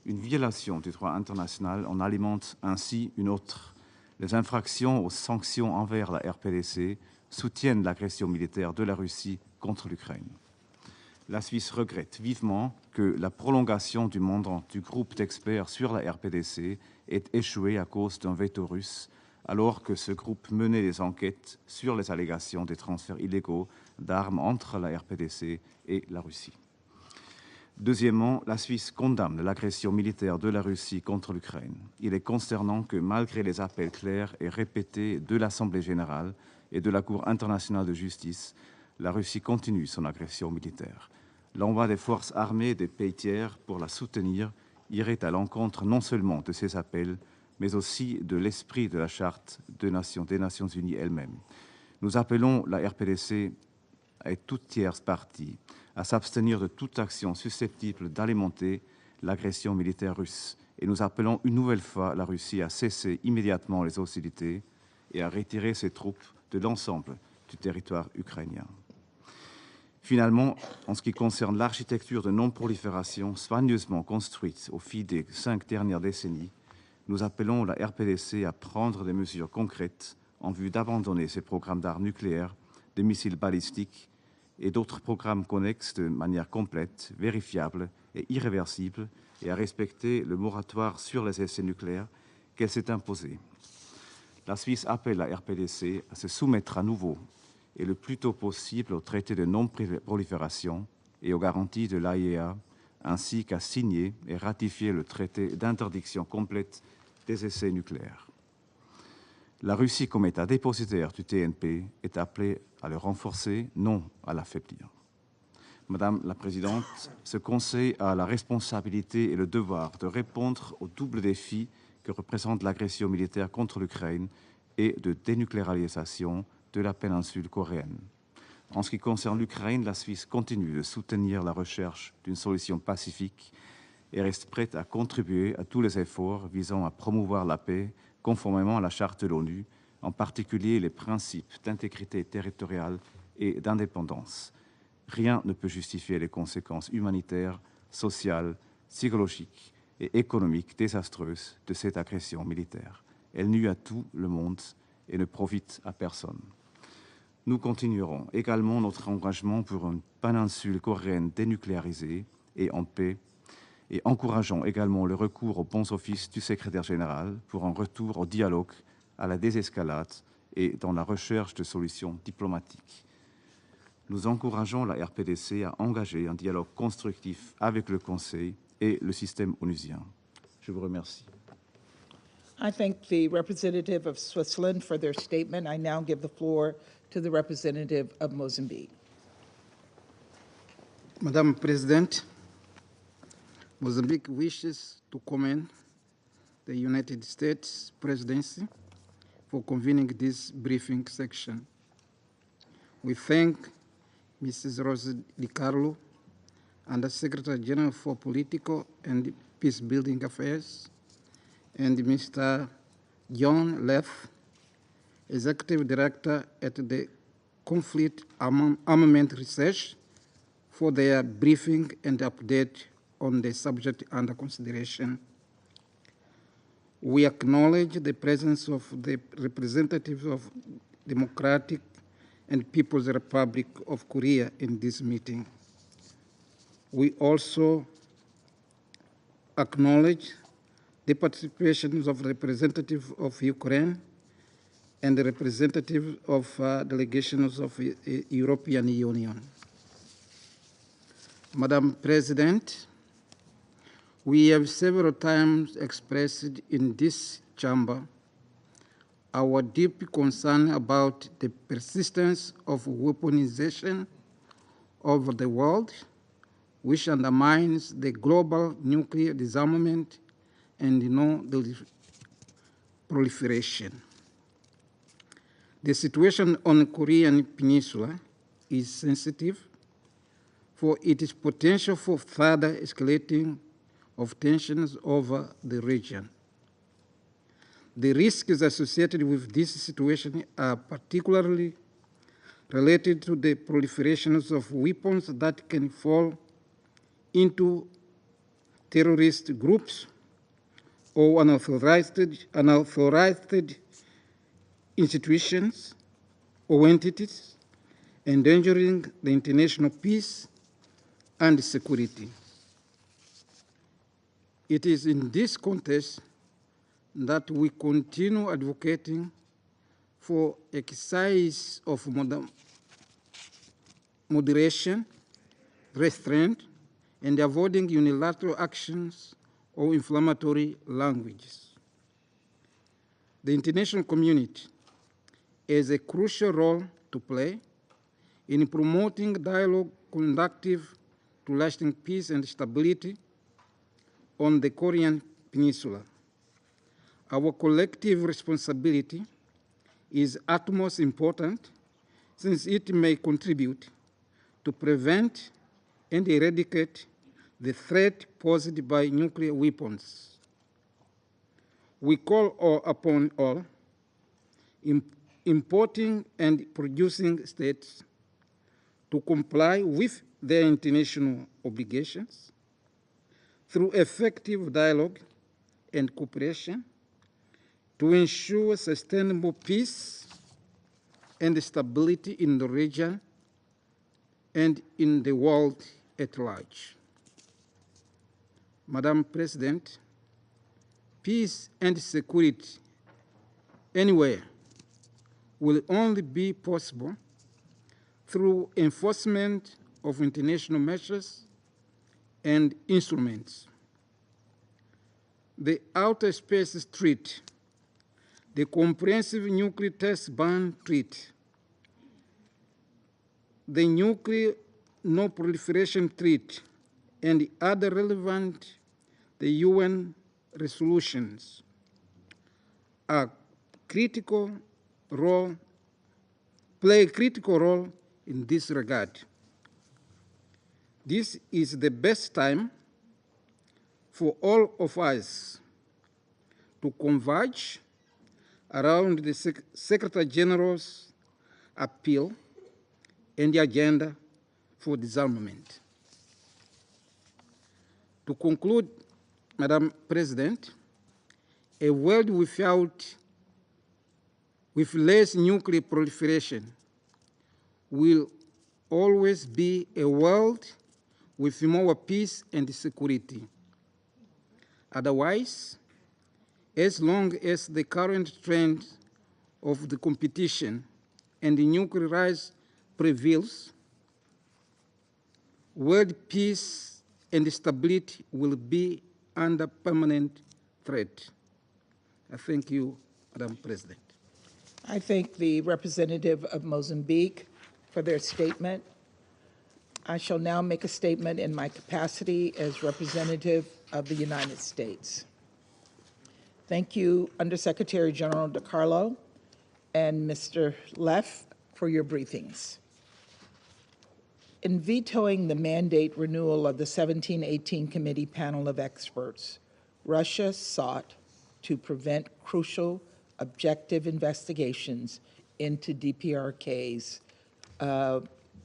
Une violation du droit international en alimente ainsi une autre. Les infractions aux sanctions envers la RPDC soutiennent l'agression militaire de la Russie contre l'Ukraine. La Suisse regrette vivement que la prolongation du mandat du groupe d'experts sur la RPDC ait échoué à cause d'un veto russe, alors que ce groupe menait des enquêtes sur les allégations des transferts illégaux d'armes entre la RPDC et la Russie. Deuxièmement, la Suisse condamne l'agression militaire de la Russie contre l'Ukraine. Il est consternant que, malgré les appels clairs et répétés de l'Assemblée générale et de la Cour internationale de justice, la Russie continue son agression militaire. L'envoi des forces armées des pays tiers pour la soutenir irait à l'encontre non seulement de ces appels, mais aussi de l'esprit de la Charte des Nations Unies elle-même. Nous appelons la RPDC et toute tierce partie à s'abstenir de toute action susceptible d'alimenter l'agression militaire russe. Et nous appelons une nouvelle fois la Russie à cesser immédiatement les hostilités et à retirer ses troupes de l'ensemble du territoire ukrainien. Finalement, en ce qui concerne l'architecture de non-prolifération soigneusement construite au fil des 5 dernières décennies, nous appelons la RPDC à prendre des mesures concrètes en vue d'abandonner ces programmes d'armes nucléaires, de missiles balistiques et d'autres programmes connexes de manière complète, vérifiable et irréversible, et à respecter le moratoire sur les essais nucléaires qu'elle s'est imposé. La Suisse appelle la RPDC à se soumettre à nouveau et le plus tôt possible au traité de non-prolifération et aux garanties de l'AIEA, ainsi qu'à signer et ratifier le traité d'interdiction complète des essais nucléaires. La Russie, comme État dépositaire du TNP, est appelée à le renforcer, non à l'affaiblir. Madame la Présidente, ce Conseil a la responsabilité et le devoir de répondre au double défi que représente l'agression militaire contre l'Ukraine et de dénucléarisation de la péninsule coréenne. En ce qui concerne l'Ukraine, la Suisse continue de soutenir la recherche d'une solution pacifique et reste prête à contribuer à tous les efforts visant à promouvoir la paix conformément à la Charte de l'ONU, en particulier les principes d'intégrité territoriale et d'indépendance. Rien ne peut justifier les conséquences humanitaires, sociales, psychologiques et économiques désastreuses de cette agression militaire. Elle nuit à tout le monde et ne profite à personne. Nous continuerons également notre engagement pour une péninsule coréenne dénucléarisée et en paix, et encourageons également le recours aux bons offices du secrétaire général pour un retour au dialogue, à la désescalade et dans la recherche de solutions diplomatiques. Nous encourageons la RPDC à engager un dialogue constructif avec le Conseil et le système onusien. Je vous remercie. I thank the representative of Switzerland for their statement. I now give the floor to the representative of Mozambique. Madam President, Mozambique wishes to commend the United States Presidency for convening this briefing section. We thank Mrs. DiCarlo and the Secretary General for Political and Peace-Building Affairs, and Mr. John Leff, Executive Director at the Conflict Armament Research, for their briefing and update on the subject under consideration. We acknowledge the presence of the representatives of Democratic and People's Republic of Korea in this meeting. We also acknowledge the participation of representatives of Ukraine and the representatives of delegations of the European Union. Madam President, we have several times expressed in this chamber our deep concern about the persistence of weaponization of the world, which undermines the global nuclear disarmament and non-proliferation. The situation on the Korean Peninsula is sensitive for its potential for further escalating of tensions over the region. The risks associated with this situation are particularly related to the proliferations of weapons that can fall into terrorist groups or unauthorized institutions or entities, endangering the international peace and security. It is in this context that we continue advocating for exercise of moderation, restraint, and avoiding unilateral actions or inflammatory languages. The international community has a crucial role to play in promoting dialogue conducive to lasting peace and stability on the Korean Peninsula. Our collective responsibility is utmost important since it may contribute to prevent and eradicate the threat posed by nuclear weapons. We call upon all importing and producing states to comply with their international obligations through effective dialogue and cooperation to ensure sustainable peace and stability in the region and in the world at large. Madam President, peace and security anywhere will only be possible through enforcement of international measures and instruments. The Outer Space Treaty, the Comprehensive Nuclear Test Ban Treaty, the Nuclear Non-Proliferation Treaty, and other relevant UN resolutions play a critical role in this regard. This is the best time for all of us to converge around the Secretary General's appeal and the agenda for disarmament. To conclude, Madam President, a world with less nuclear proliferation will always be a world with more peace and security. Otherwise, as long as the current trend of the competition and the nuclear rise prevails, world peace and stability will be under permanent threat. I thank you, Madam President. I thank the representative of Mozambique for their statement. I shall now make a statement in my capacity as representative of the United States. Thank you, Undersecretary General DiCarlo and Mr. Leff, for your briefings. In vetoing the mandate renewal of the 1718 Committee panel of experts, Russia sought to prevent crucial objective investigations into DPRK's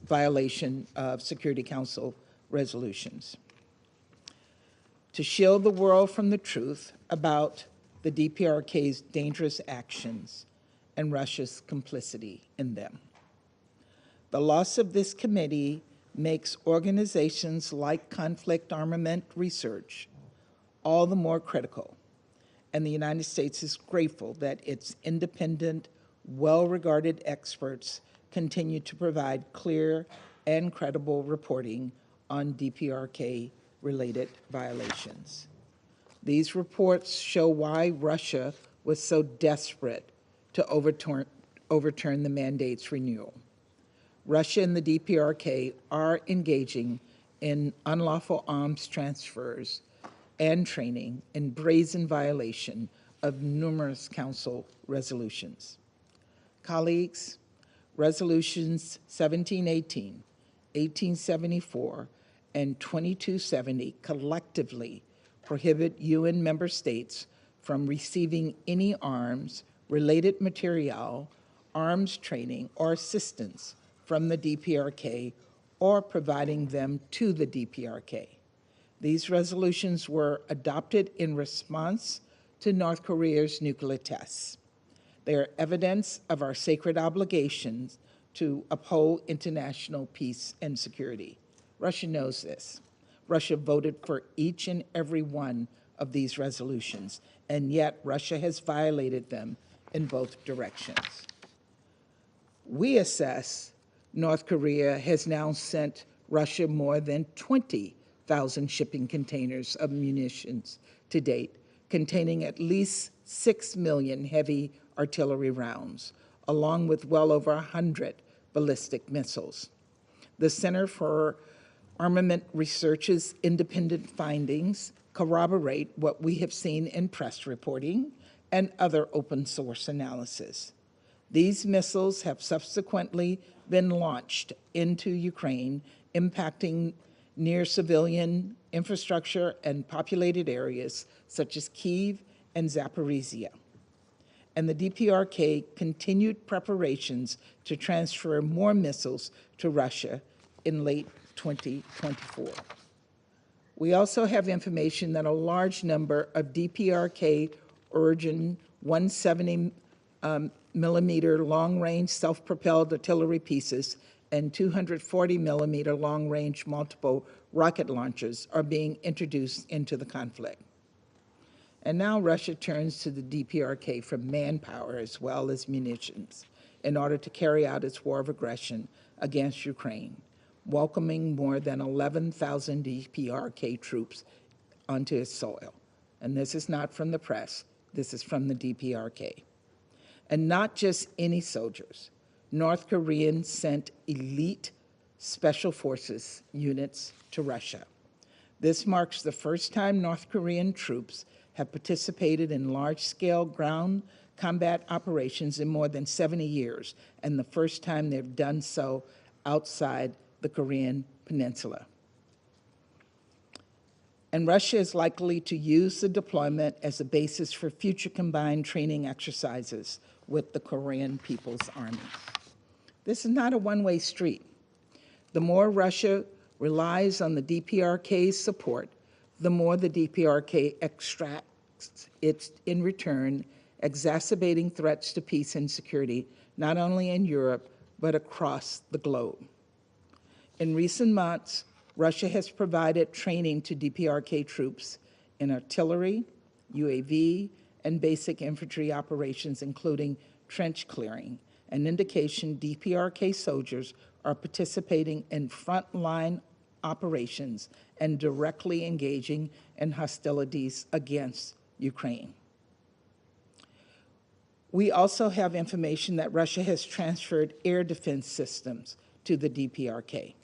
violation of Security Council resolutions. To shield the world from the truth about the DPRK's dangerous actions and Russia's complicity in them. The loss of this committee makes organizations like conflict armament research all the more critical, and the United States is grateful that its independent, well-regarded experts continue to provide clear and credible reporting on DPRK-related violations. These reports show why Russia was so desperate to overturn the mandate's renewal. Russia and the DPRK are engaging in unlawful arms transfers and training in brazen violation of numerous Council resolutions. Colleagues, resolutions 1718, 1874, and 2270 collectively prohibit UN member states from receiving any arms, related material, arms training, or assistance from the DPRK or providing them to the DPRK. These resolutions were adopted in response to North Korea's nuclear tests. They are evidence of our sacred obligations to uphold international peace and security. Russia knows this. Russia voted for each and every one of these resolutions, and yet Russia has violated them in both directions. We assess North Korea has now sent Russia more than 20 1,000 shipping containers of munitions to date, containing at least 6 million heavy artillery rounds, along with well over 100 ballistic missiles. The Center for Armament Research's independent findings corroborate what we have seen in press reporting and other open source analysis. These missiles have subsequently been launched into Ukraine, impacting near civilian infrastructure and populated areas such as Kyiv and Zaporizhia. And the DPRK continued preparations to transfer more missiles to Russia in late 2024. We also have information that a large number of DPRK origin 170 millimeter long-range self-propelled artillery pieces and 240 millimeter long-range multiple rocket launchers are being introduced into the conflict. And now Russia turns to the DPRK for manpower as well as munitions in order to carry out its war of aggression against Ukraine, welcoming more than 11,000 DPRK troops onto its soil. And this is not from the press, this is from the DPRK. And not just any soldiers. North Koreans sent elite special forces units to Russia. This marks the first time North Korean troops have participated in large-scale ground combat operations in more than 70 years, and the first time they've done so outside the Korean Peninsula. And Russia is likely to use the deployment as a basis for future combined training exercises with the Korean People's Army. This is not a one-way street. The more Russia relies on the DPRK's support, the more the DPRK extracts it in return, exacerbating threats to peace and security, not only in Europe, but across the globe. In recent months, Russia has provided training to DPRK troops in artillery, UAV, and basic infantry operations, including trench clearing, an indication DPRK soldiers are participating in frontline operations and directly engaging in hostilities against Ukraine. We also have information that Russia has transferred air defense systems to the DPRK.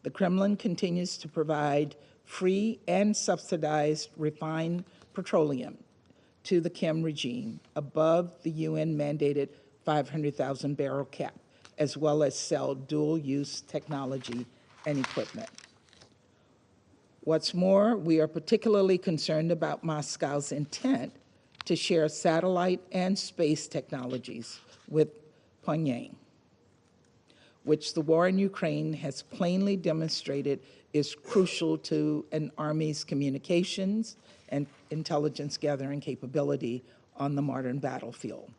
The Kremlin continues to provide free and subsidized refined petroleum to the Kim regime above the UN-mandated 500,000 barrel cap, as well as sell dual-use technology and equipment. What's more, we are particularly concerned about Moscow's intent to share satellite and space technologies with Pyongyang, which the war in Ukraine has plainly demonstrated is crucial to an army's communications and intelligence gathering capability on the modern battlefield.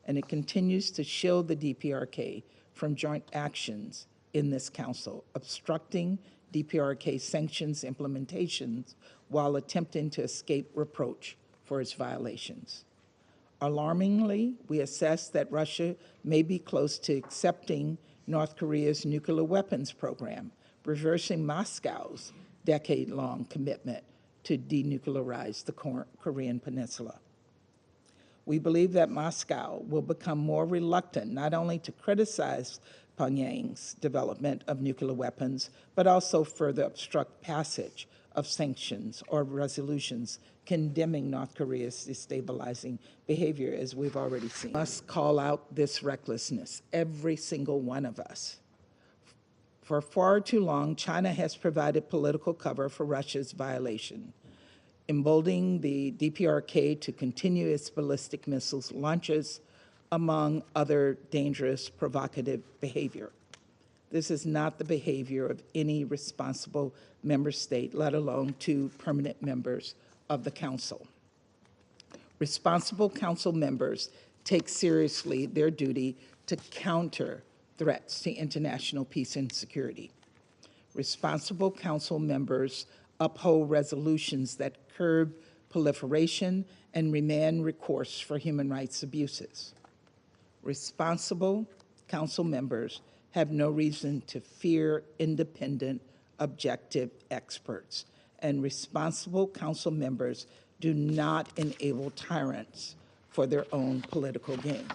And it continues to shield the DPRK from joint actions in this council, obstructing DPRK sanctions implementations while attempting to escape reproach for its violations. Alarmingly, we assess that Russia may be close to accepting North Korea's nuclear weapons program, reversing Moscow's decade-long commitment to denuclearize the Korean Peninsula. We believe that Moscow will become more reluctant not only to criticize Pyongyang's development of nuclear weapons, but also further obstruct passage of sanctions or resolutions condemning North Korea's destabilizing behavior, as we've already seen. We must call out this recklessness, every single one of us. For far too long, China has provided political cover for Russia's violation, emboldening the DPRK to continue its ballistic missiles launches, among other dangerous, provocative behavior. This is not the behavior of any responsible member state, let alone two permanent members of the Council. Responsible Council members take seriously their duty to counter threats to international peace and security. Responsible Council members uphold resolutions that curb proliferation and remand recourse for human rights abuses. Responsible Council members have no reason to fear independent, objective experts, and responsible council members do not enable tyrants for their own political gain.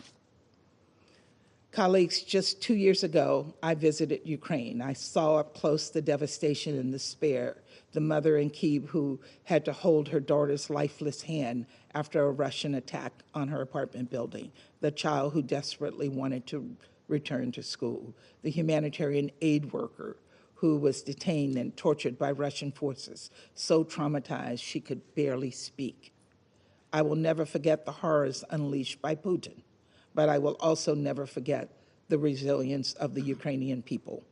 Colleagues, just 2 years ago, I visited Ukraine. I saw up close the devastation and despair, the mother in Kyiv who had to hold her daughter's lifeless hand after a Russian attack on her apartment building, the child who desperately wanted to return to school, the humanitarian aid worker who was detained and tortured by Russian forces, so traumatized she could barely speak. I will never forget the horrors unleashed by Putin, but I will also never forget the resilience of the Ukrainian people.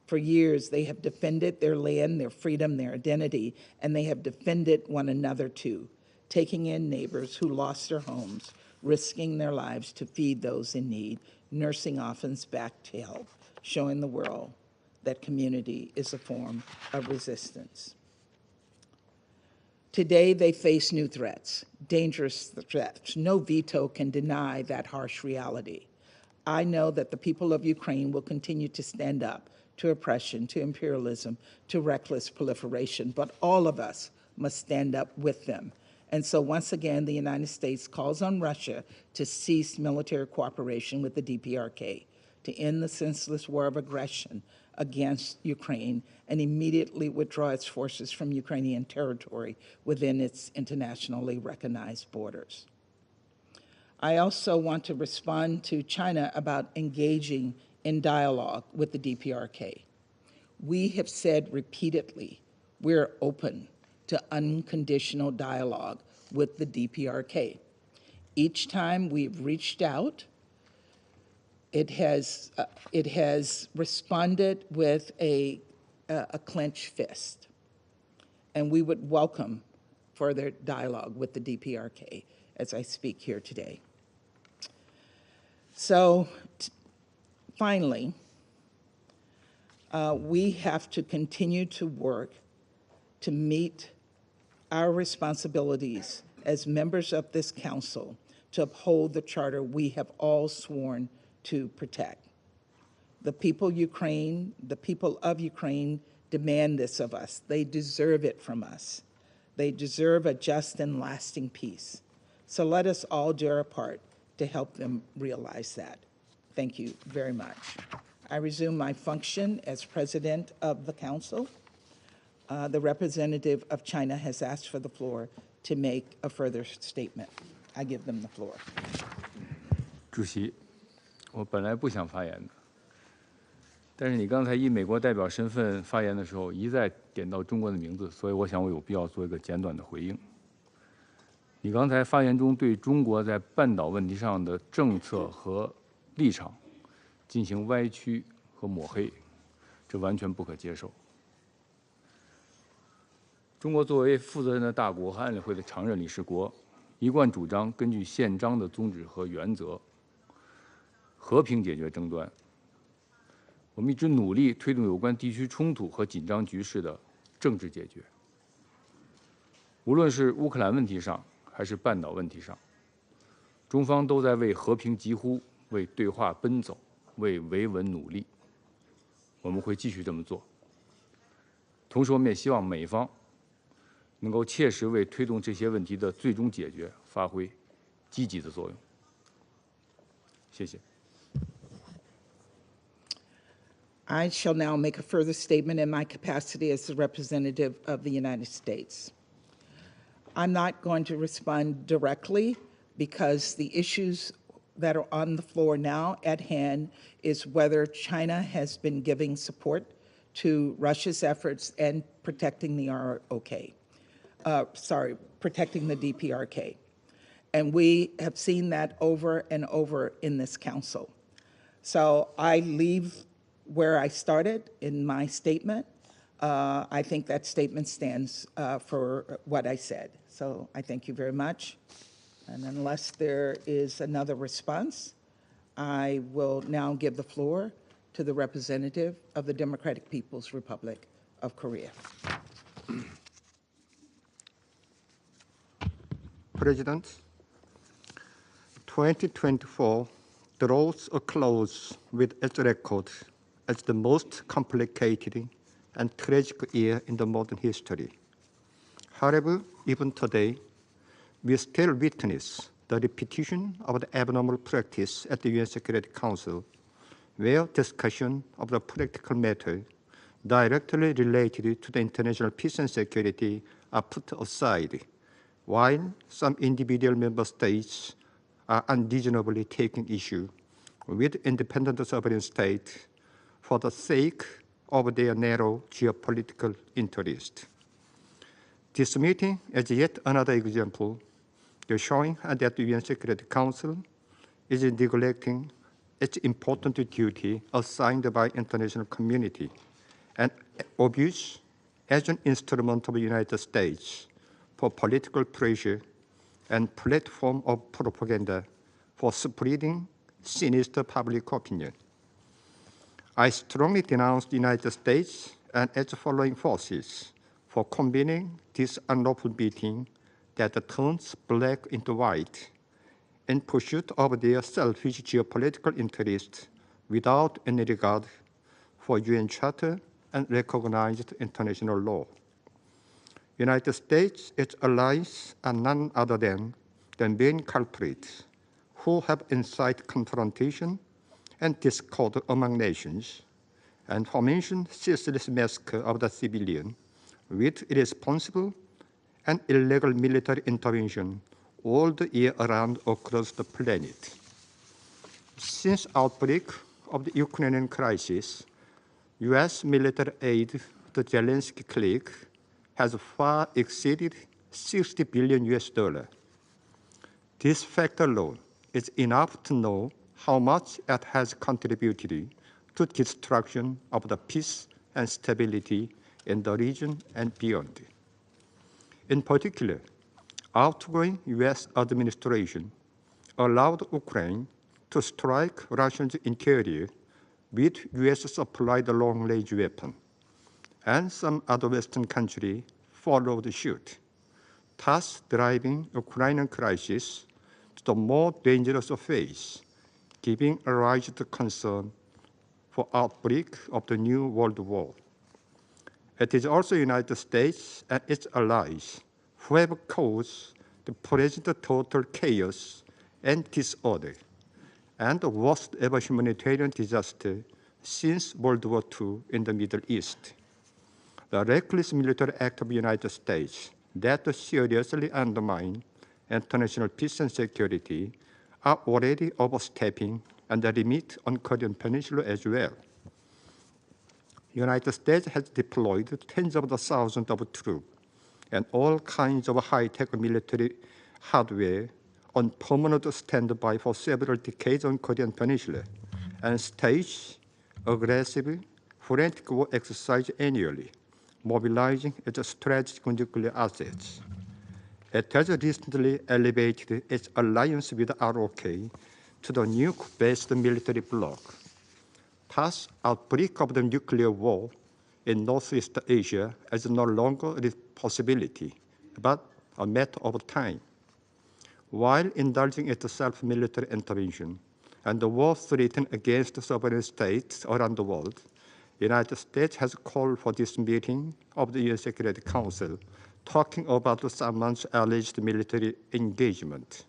For years, they have defended their land, their freedom, their identity, and they have defended one another too, taking in neighbors who lost their homes, risking their lives to feed those in need, nursing orphans back to health, showing the world that community is a form of resistance. Today, they face new threats, dangerous threats. No veto can deny that harsh reality. I know that the people of Ukraine will continue to stand up to oppression, to imperialism, to reckless proliferation, but all of us must stand up with them. And so once again, the United States calls on Russia to cease military cooperation with the DPRK, to end the senseless war of aggression against Ukraine and immediately withdraw its forces from Ukrainian territory within its internationally recognized borders. I also want to respond to China about engaging in dialogue with the DPRK. We have said repeatedly we're open to unconditional dialogue with the DPRK. Each time we've reached out, it has responded with a clenched fist. And we would welcome further dialogue with the DPRK as I speak here today. So finally, we have to continue to work to meet our responsibilities as members of this council to uphold the charter we have all sworn to protect. The people of Ukraine demand this of us. They deserve it from us. They deserve a just and lasting peace. So let us all do our part to help them realize that. Thank you very much. I resume my function as president of the council. The representative of China has asked for the floor to make a further statement. I give them the floor. 主席，我本来不想发言的，但是你刚才以美国代表身份发言的时候，一再点到中国的名字，所以我想我有必要做一个简短的回应。你刚才发言中对中国在半岛问题上的政策和立场进行歪曲和抹黑，这完全不可接受。中国作为负责任的大国和安理会的常任理事国，一贯主张根据宪章的宗旨和原则，和平解决争端。我们一直努力推动有关地区冲突和紧张局势的政治解决。无论是乌克兰问题上，还是半岛问题上，中方都在为和平疾呼，为对话奔走，为维稳努力。我们会继续这么做。同时，我们也希望美方能够切实为推动这些问题的最终解决发挥积极的作用。谢谢。I shall now make a further statement in my capacity as the representative of the United States. I'm not going to respond directly because the issues that are on the floor now at hand is whether China has been giving support to Russia's efforts and protecting the ROK. Protecting the DPRK. And we have seen that over and over in this council. So I leave where I started in my statement. I think that statement stands for what I said. So I thank you very much. And unless there is another response, I will now give the floor to the representative of the Democratic People's Republic of Korea. President, 2024 draws a close with its record as the most complicated, and tragic year in the modern history. However, even today, we still witness the repetition of the abnormal practice at the UN Security Council, where discussion of the practical matter directly related to the international peace and security are put aside, while some individual member states are unreasonably taking issue with independent sovereign state for the sake of their narrow geopolitical interest. This meeting is yet another example showing that the UN Security Council is neglecting its important duty assigned by international community and abuse as an instrument of the United States for political pressure and platform of propaganda for spreading sinister public opinion. I strongly denounce the United States and its following forces for convening this unlawful meeting that turns black into white in pursuit of their selfish geopolitical interests without any regard for UN Charter and recognized international law. United States, its allies are none other than the main culprits who have incited confrontation and discord among nations and formation ceaseless massacre of the civilian with irresponsible and illegal military intervention all the year around across the planet. Since outbreak of the Ukrainian crisis, U.S. military aid to the Zelensky clique has far exceeded $60 billion US. This fact alone is enough to know how much it has contributed to destruction of the peace and stability in the region and beyond. In particular, outgoing U.S. administration allowed Ukraine to strike Russia's interior with U.S.-supplied long-range weapons, and some other Western countries followed suit, thus driving the Ukrainian crisis to the more dangerous phase, giving rise to concern for outbreak of the new World War. It is also the United States and its allies who have caused the present total chaos and disorder and the worst ever humanitarian disaster since World War II in the Middle East. The reckless military act of the United States that seriously undermine international peace and security are already overstepping and the limit on Korean Peninsula as well. The United States has deployed tens of thousands of troops and all kinds of high-tech military hardware on permanent standby for several decades on Korean Peninsula and staged aggressive, frantic war exercise annually, mobilizing its strategic nuclear assets. It has recently elevated its alliance with ROK to the nuke-based military bloc. Thus, outbreak of the nuclear war in Northeast Asia is no longer a possibility, but a matter of time. While indulging itself military intervention and the war threatened against sovereign states around the world, the United States has called for this meeting of the UN Security Council, talking about someone's alleged military engagement.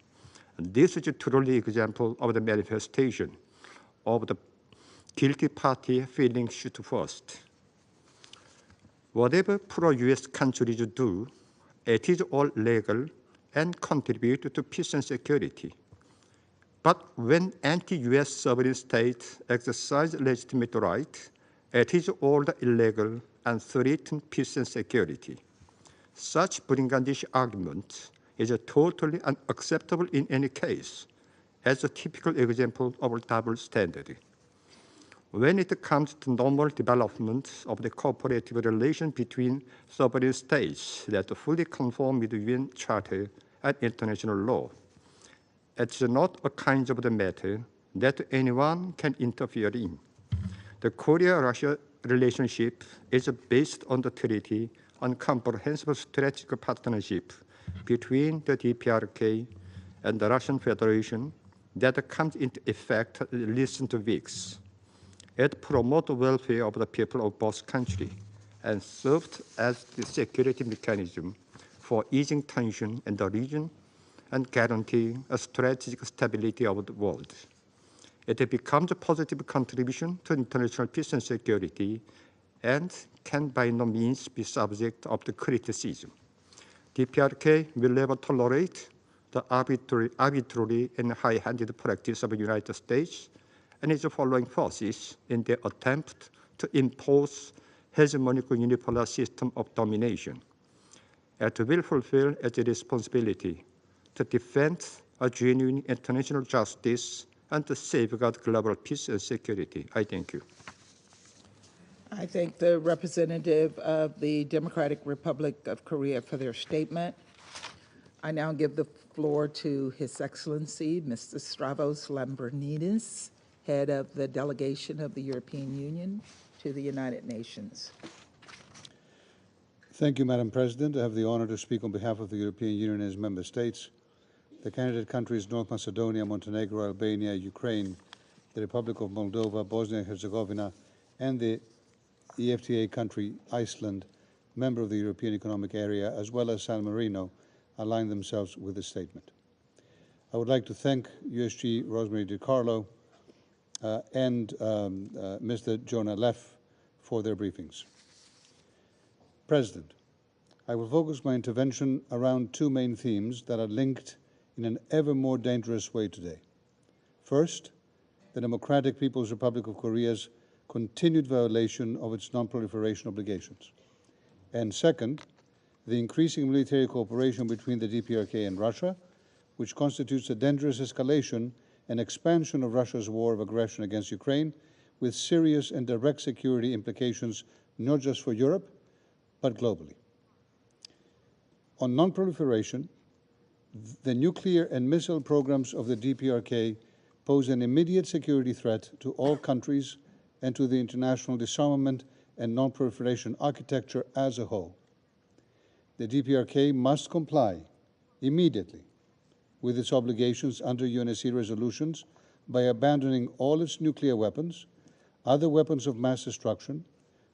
And this is a truly example of the manifestation of the guilty party feeling shoot first. Whatever pro-US countries do, it is all legal and contribute to peace and security. But when anti-US sovereign states exercise legitimate right, it is all illegal and threaten peace and security. Such brigandage argument is totally unacceptable in any case, as a typical example of a double standard. When it comes to normal development of the cooperative relation between sovereign states that fully conform with the UN Charter and international law, it's not a kind of the matter that anyone can interfere in. The Korea-Russia relationship is based on the treaty on comprehensive strategic partnership between the DPRK and the Russian Federation that comes into effect in recent weeks. It promotes the welfare of the people of both countries and served as the security mechanism for easing tension in the region and guaranteeing a strategic stability of the world. It becomes a positive contribution to international peace and security and can by no means be subject of the criticism. DPRK will never tolerate the arbitrary and high-handed practice of the United States and its following forces in their attempt to impose hegemonic unipolar system of domination. It will fulfill its responsibility to defend a genuine international justice and to safeguard global peace and security. I thank you. I thank the representative of the Democratic Republic of Korea for their statement. I now give the floor to His Excellency, Mr. Stavros Lambrinidis, head of the delegation of the European Union to the United Nations. Thank you, Madam President. I have the honor to speak on behalf of the European Union and its member states, the candidate countries North Macedonia, Montenegro, Albania, Ukraine, the Republic of Moldova, Bosnia and Herzegovina, and the EFTA country Iceland, member of the European Economic Area, as well as San Marino, align themselves with this statement. I would like to thank USG Rosemary DiCarlo and Mr. Jonah Leff for their briefings. President, I will focus my intervention around two main themes that are linked in an ever more dangerous way today. First, the Democratic People's Republic of Korea's continued violation of its non-proliferation obligations. And second, the increasing military cooperation between the DPRK and Russia, which constitutes a dangerous escalation and expansion of Russia's war of aggression against Ukraine, with serious and direct security implications not just for Europe, but globally. On non-proliferation, the nuclear and missile programs of the DPRK pose an immediate security threat to all countries and to the international disarmament and non-proliferation architecture as a whole. The DPRK must comply immediately with its obligations under UNSC resolutions by abandoning all its nuclear weapons, other weapons of mass destruction,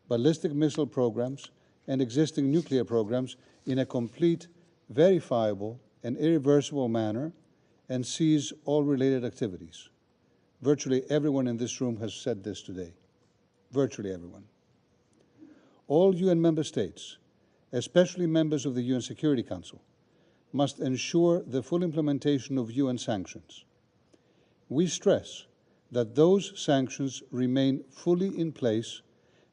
ballistic missile programs, and existing nuclear programs in a complete, verifiable, and irreversible manner, and cease all related activities. Virtually everyone in this room has said this today. Virtually everyone. All UN member states, especially members of the UN Security Council, must ensure the full implementation of UN sanctions. We stress that those sanctions remain fully in place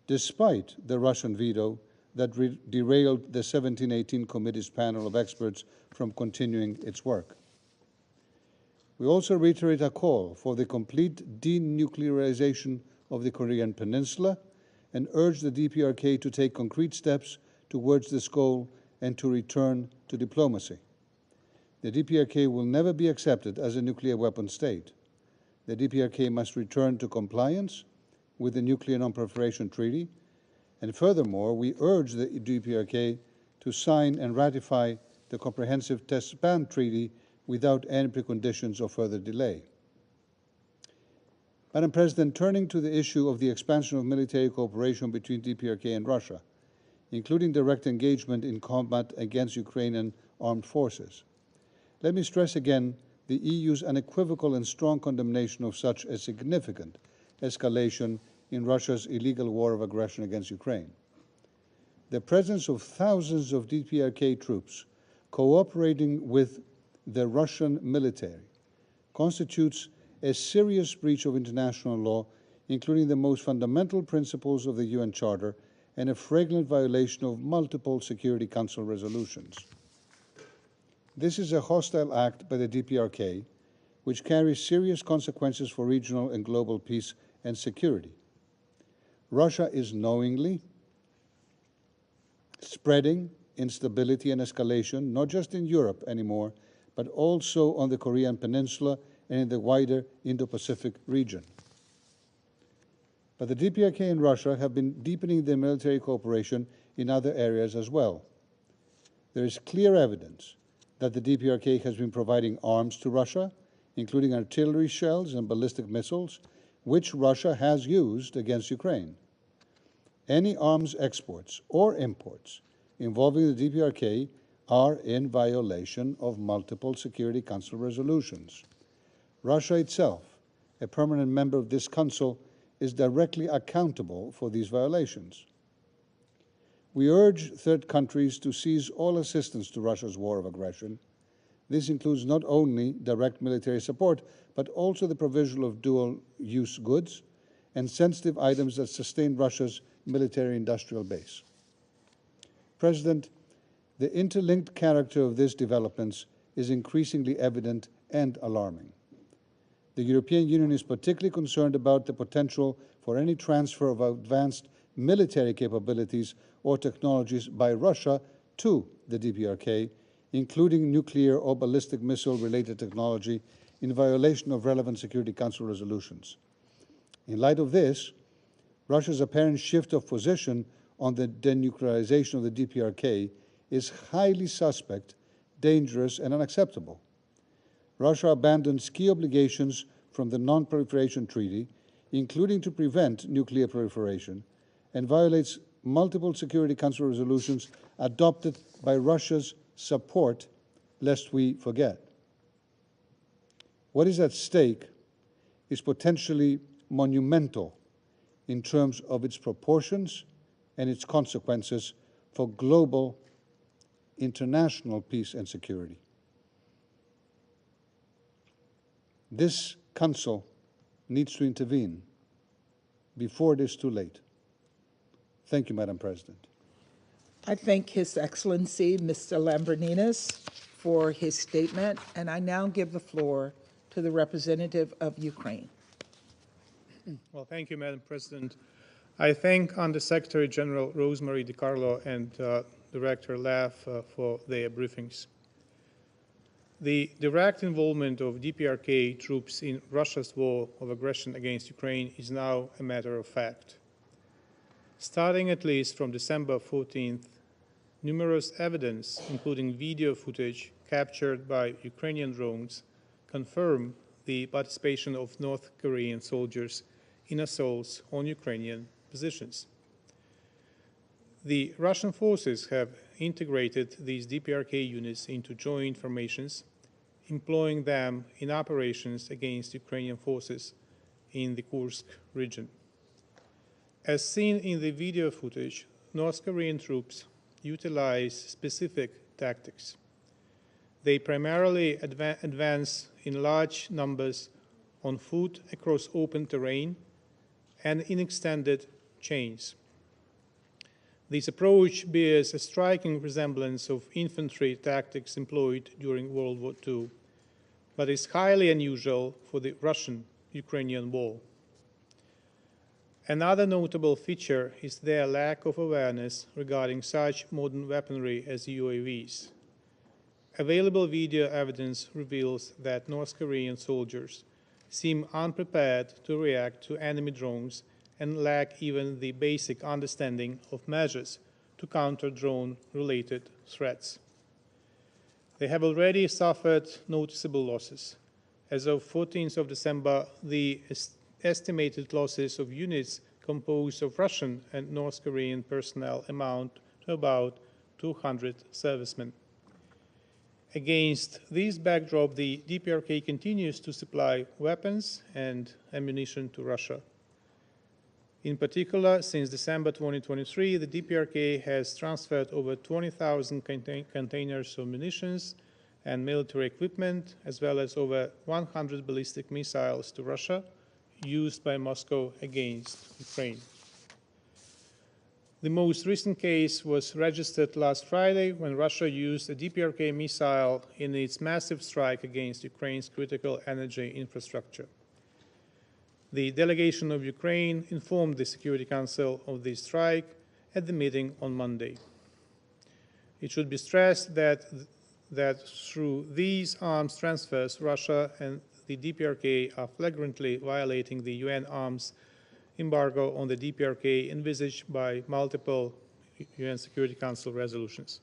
despite the Russian veto that derailed the 1718 Committee's panel of experts from continuing its work. We also reiterate a call for the complete denuclearization of the Korean Peninsula and urge the DPRK to take concrete steps towards this goal and to return to diplomacy. The DPRK will never be accepted as a nuclear weapon state. The DPRK must return to compliance with the Nuclear Non-Proliferation Treaty, and furthermore, we urge the DPRK to sign and ratify the Comprehensive Test Ban Treaty without any preconditions or further delay. Madam President, turning to the issue of the expansion of military cooperation between DPRK and Russia, including direct engagement in combat against Ukrainian armed forces, let me stress again the EU's unequivocal and strong condemnation of such a significant escalation in Russia's illegal war of aggression against Ukraine. The presence of thousands of DPRK troops cooperating with the Russian military constitutes a serious breach of international law, including the most fundamental principles of the UN Charter, and a flagrant violation of multiple Security Council resolutions. This is a hostile act by the DPRK, which carries serious consequences for regional and global peace and security. Russia is knowingly spreading instability and escalation, not just in Europe anymore, but also on the Korean Peninsula and in the wider Indo-Pacific region. But the DPRK and Russia have been deepening their military cooperation in other areas as well. There is clear evidence that the DPRK has been providing arms to Russia, including artillery shells and ballistic missiles, which Russia has used against Ukraine. Any arms exports or imports involving the DPRK are in violation of multiple Security Council resolutions. Russia itself, a permanent member of this Council, is directly accountable for these violations. We urge third countries to cease all assistance to Russia's war of aggression. This includes not only direct military support, but also the provision of dual-use goods and sensitive items that sustain Russia's military-industrial base. President, the interlinked character of these developments is increasingly evident and alarming. The European Union is particularly concerned about the potential for any transfer of advanced military capabilities or technologies by Russia to the DPRK, including nuclear or ballistic missile-related technology, in violation of relevant Security Council resolutions. In light of this, Russia's apparent shift of position on the denuclearization of the DPRK is highly suspect, dangerous, and unacceptable. Russia abandons key obligations from the Non-Proliferation Treaty, including to prevent nuclear proliferation, and violates multiple Security Council resolutions adopted by Russia's support, lest we forget. What is at stake is potentially monumental in terms of its proportions and its consequences for global, international peace and security. This Council needs to intervene before it is too late. Thank you, Madam President. I thank His Excellency, Mr. Lambrinides, for his statement, and I now give the floor to the representative of Ukraine. Well, thank you, Madam President. I thank Under-Secretary General Rosemary DiCarlo and Director Leff for their briefings. The direct involvement of DPRK troops in Russia's war of aggression against Ukraine is now a matter of fact. Starting at least from December 14th, numerous evidence, including video footage captured by Ukrainian drones, confirm the participation of North Korean soldiers in assaults on Ukrainian positions. The Russian forces have integrated these DPRK units into joint formations, employing them in operations against Ukrainian forces in the Kursk region. As seen in the video footage, North Korean troops utilize specific tactics. They primarily advance in large numbers on foot across open terrain and in extended chains. This approach bears a striking resemblance of infantry tactics employed during World War II, but is highly unusual for the Russian-Ukrainian war. Another notable feature is their lack of awareness regarding such modern weaponry as UAVs. Available video evidence reveals that North Korean soldiers seem unprepared to react to enemy drones and lack even the basic understanding of measures to counter drone-related threats. They have already suffered noticeable losses. As of 14th of December, the estimated losses of units composed of Russian and North Korean personnel amount to about 200 servicemen. Against this backdrop, the DPRK continues to supply weapons and ammunition to Russia. In particular, since December 2023, the DPRK has transferred over 20,000 containers of munitions and military equipment, as well as over 100 ballistic missiles to Russia, used by Moscow against Ukraine. The most recent case was registered last Friday when Russia used a DPRK missile in its massive strike against Ukraine's critical energy infrastructure. The delegation of Ukraine informed the Security Council of the strike at the meeting on Monday. It should be stressed that through these arms transfers, Russia and the DPRK are flagrantly violating the UN arms embargo on the DPRK envisaged by multiple UN Security Council resolutions.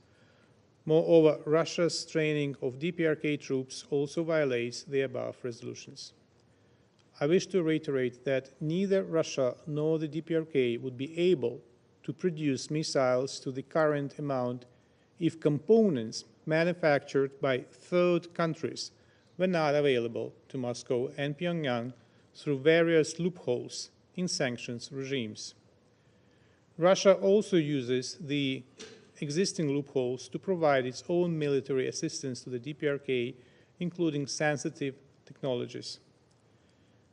Moreover, Russia's training of DPRK troops also violates the above resolutions. I wish to reiterate that neither Russia nor the DPRK would be able to produce missiles to the current amount if components manufactured by third countries were not available to Moscow and Pyongyang through various loopholes in sanctions regimes. Russia also uses the existing loopholes to provide its own military assistance to the DPRK, including sensitive technologies.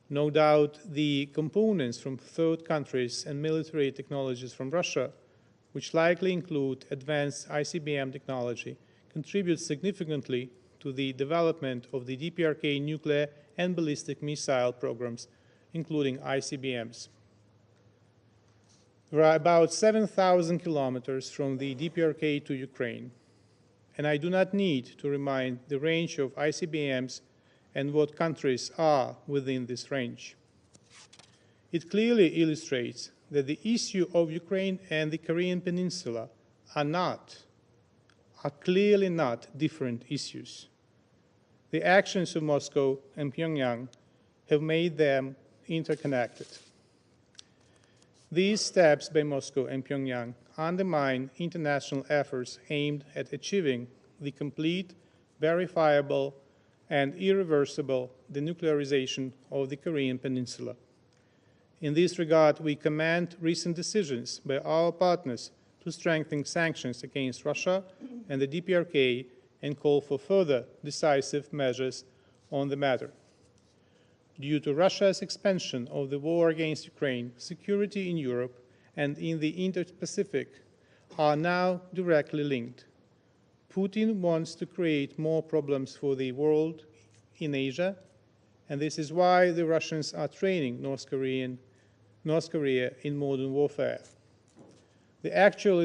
No doubt, the components from third countries and military technologies from Russia, which likely include advanced ICBM technology, contribute significantly to the development of the DPRK nuclear and ballistic missile programs, including ICBMs. There are about 7,000 kilometers from the DPRK to Ukraine, and I do not need to remind the range of ICBMs and what countries are within this range. It clearly illustrates that the issue of Ukraine and the Korean Peninsula are clearly not different issues. The actions of Moscow and Pyongyang have made them interconnected. These steps by Moscow and Pyongyang undermine international efforts aimed at achieving the complete, verifiable, and irreversible denuclearization of the Korean Peninsula. In this regard, we commend recent decisions by our partners to strengthen sanctions against Russia and the DPRK and call for further decisive measures on the matter. Due to Russia's expansion of the war against Ukraine, security in Europe and in the Indo-Pacific are now directly linked. Putin wants to create more problems for the world in Asia, and this is why the Russians are training North Korea in modern warfare. The actual